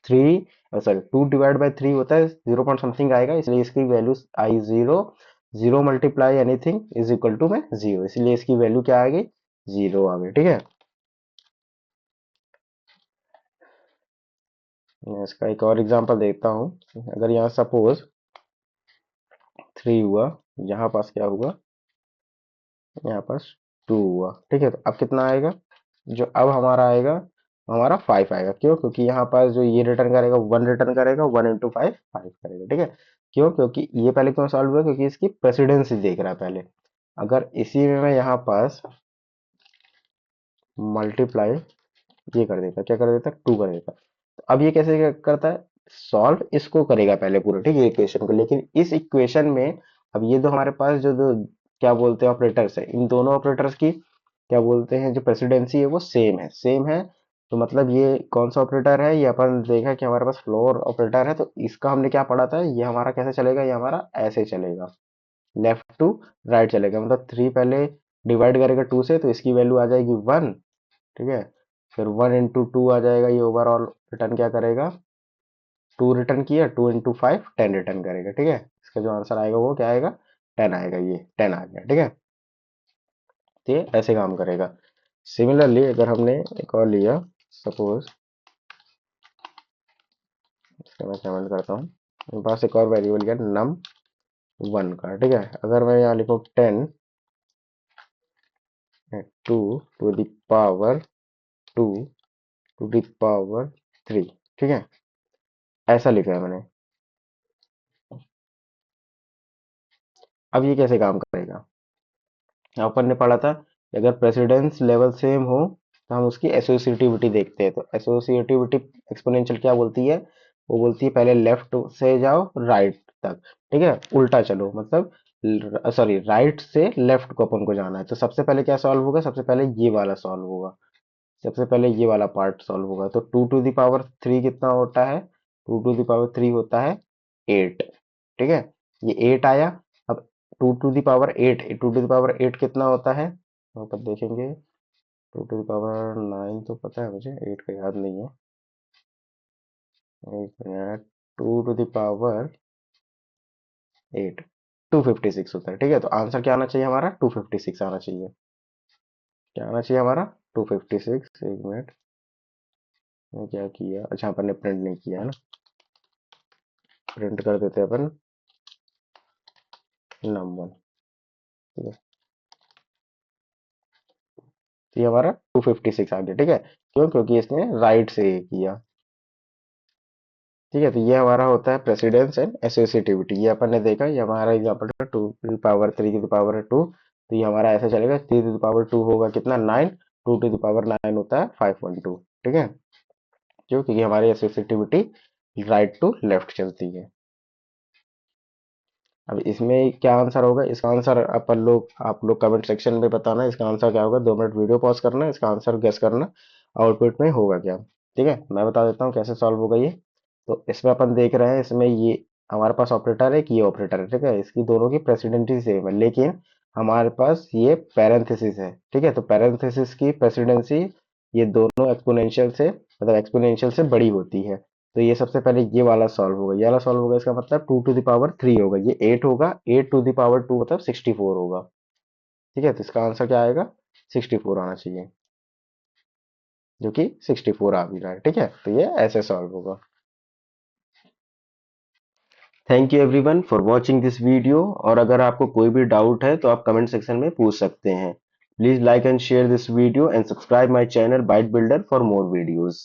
थ्री सॉरी 2/3 होता है, 0 पॉइंट समथिंग आएगा, इसलिए इसकी वैल्यू आई zero. Zero multiply anything is equal to में जीरो, इसलिए इसकी वैल्यू क्या आ गई? जीरो आ गई। ठीक है, मैं इसका एक और एग्जांपल देता हूँ। अगर यहाँ सपोज 3 हुआ, यहाँ पास क्या हुआ? यहाँ पास 2 हुआ। ठीक है, तो अब कितना आएगा? जो अब हमारा आएगा, हमारा 5 आएगा। क्यों? क्योंकि यहाँ पास जो ये रिटर्न करेगा 1 रिटर्न करेगा, 1 × 5 5 करेगा। ठीक है, क्यों? क्योंकि ये पहले क्यों सॉल्व हुआ? क्योंकि इसकी प्रेसिडेंस देख रहा है पहले। अगर इसी में मैं यहाँ पास मल्टीप्लाई ये कर देता, क्या कर देता? 2 कर देता। तो अब ये कैसे करता है? सॉल्व इसको करेगा पहले पूरा, ठीक है, इक्वेशन को। लेकिन इस इक्वेशन में अब ये दो हमारे पास जो दो क्या बोलते हैं ऑपरेटर्स है, इन दोनों ऑपरेटर्स की क्या बोलते हैं, जो प्रेसिडेंसी है वो सेम है, सेम है। तो मतलब ये कौन सा ऑपरेटर है? ये अपन देखा कि हमारे पास फ्लोर ऑपरेटर है, तो इसका हमने क्या पढ़ा था? ये हमारा कैसे चलेगा? ये हमारा ऐसे चलेगा, लेफ्ट टू राइट चलेगा। मतलब 3 पहले डिवाइड करेगा 2 से, तो इसकी वैल्यू आ जाएगी 1। ठीक है, फिर 1 × 2 आ जाएगा, ये ओवरऑल रिटर्न क्या करेगा? 2 रिटर्न किया, 2 × 5 10 रिटर्न करेगा। ठीक है, इसका जो आंसर आएगा वो क्या आएगा? 10 आएगा, ये 10 आ गया। ठीक है, तो ये ऐसे काम करेगा। सिमिलरली अगर हमने एक और लिया, सपोज इसका मैं कमेंट करता हूँ, मेरे पास एक और वेरिएबल लिया num1 का। ठीक है, अगर मैं यहाँ लिखूँ 10 2 to the power 2 to the power 3। ठीक है, ऐसा लिखा है मैंने। अब ये कैसे काम करेगा? अपन ने पढ़ा था कि अगर प्रेसिडेंस लेवल सेम हो तो हम उसकी एसोसिएटिविटी देखते हैं। तो एसोसिएटिविटी एक्सपोनेंशियल क्या बोलती है? वो बोलती है पहले लेफ्ट से जाओ राइट तक। ठीक है, उल्टा चलो, मतलब सॉरी, राइट से लेफ्ट को अपन को जाना है। तो सबसे पहले क्या सॉल्व होगा? सबसे पहले ये वाला सॉल्व होगा, सबसे पहले ये वाला पार्ट सॉल्व होगा। तो 2 to the power 3 कितना होता है? 2 to the power 3 होता है 8। ठीक है, ये 8 आया। अब 2 to the power 8, 2 to the power 8 कितना होता है? वहां पर देखेंगे। 2 to the power 9 तो पता है मुझे, 8 का याद नहीं है। एक मिनट, 2 to the power 8 256 होता है। ठीक है, तो आंसर क्या आना चाहिए हमारा? 256 आना चाहिए। क्या आना चाहिए हमारा? 256। एक मिनट, मैं क्या किया? अच्छा, अपन ने प्रिंट नहीं किया है ना, प्रिंट कर देते हैं अपन num1। ठीक है, तो ये हमारा 256 आ गया। ठीक है, क्यों? क्योंकि इसने राइट से ये किया। ठीक है, तो ये हमारा होता है प्रेसिडेंस एंड एसोसिएटिविटी। ये अपन ने देखा, ये हमारा एग्जांपल था 2 to the power 3 to the power 2। तो ये हमारा ऐसा चलेगा, 3 to the power 2 होगा कितना? 9। 2 to the power 9 होता है 512। ठीक है, क्यों? क्योंकि हमारी एसोसिएटिविटी राइट टू लेफ्ट चलती है। अब इसमें क्या आंसर होगा? इसका आंसर अपन लोग, आप लोग कमेंट सेक्शन में बताना इसका आंसर क्या होगा। 2 मिनट वीडियो पॉज करना, इसका आंसर गेस करना आउटपुट में होगा क्या। ठीक है, मैं बता देता हूँ कैसे सॉल्व होगा ये। तो इसमें अपन देख रहे हैं, इसमें ये हमारे पास ऑपरेटर है कि ये ऑपरेटर है। ठीक है, इसकी दोनों की प्रेसिडेंसी सेम है, लेकिन हमारे पास ये पैरेंथेसिस है। ठीक है, तो पैरेंथेसिस की प्रेसिडेंसी ये दोनों एक्सपोनेंशियल से, मतलब एक्सपोनेंशियल से बड़ी होती है। तो ये सबसे पहले ये वाला सॉल्व होगा, ये वाला सॉल्व होगा, इसका मतलब 2 to the power 3 होगा, ये 8 होगा। 8 to the power 2 मतलब 64 होगा। ठीक है, तो इसका आंसर क्या आएगा? 64 आना चाहिए, जो कि 64 आ भी रहा है। ठीक है, तो ये ऐसे सॉल्व होगा। Thank you everyone for watching this video. और अगर आपको कोई भी डाउट है तो आप कमेंट सेक्शन में पूछ सकते हैं। Please like and share this video and subscribe my channel Byte Builder for more videos.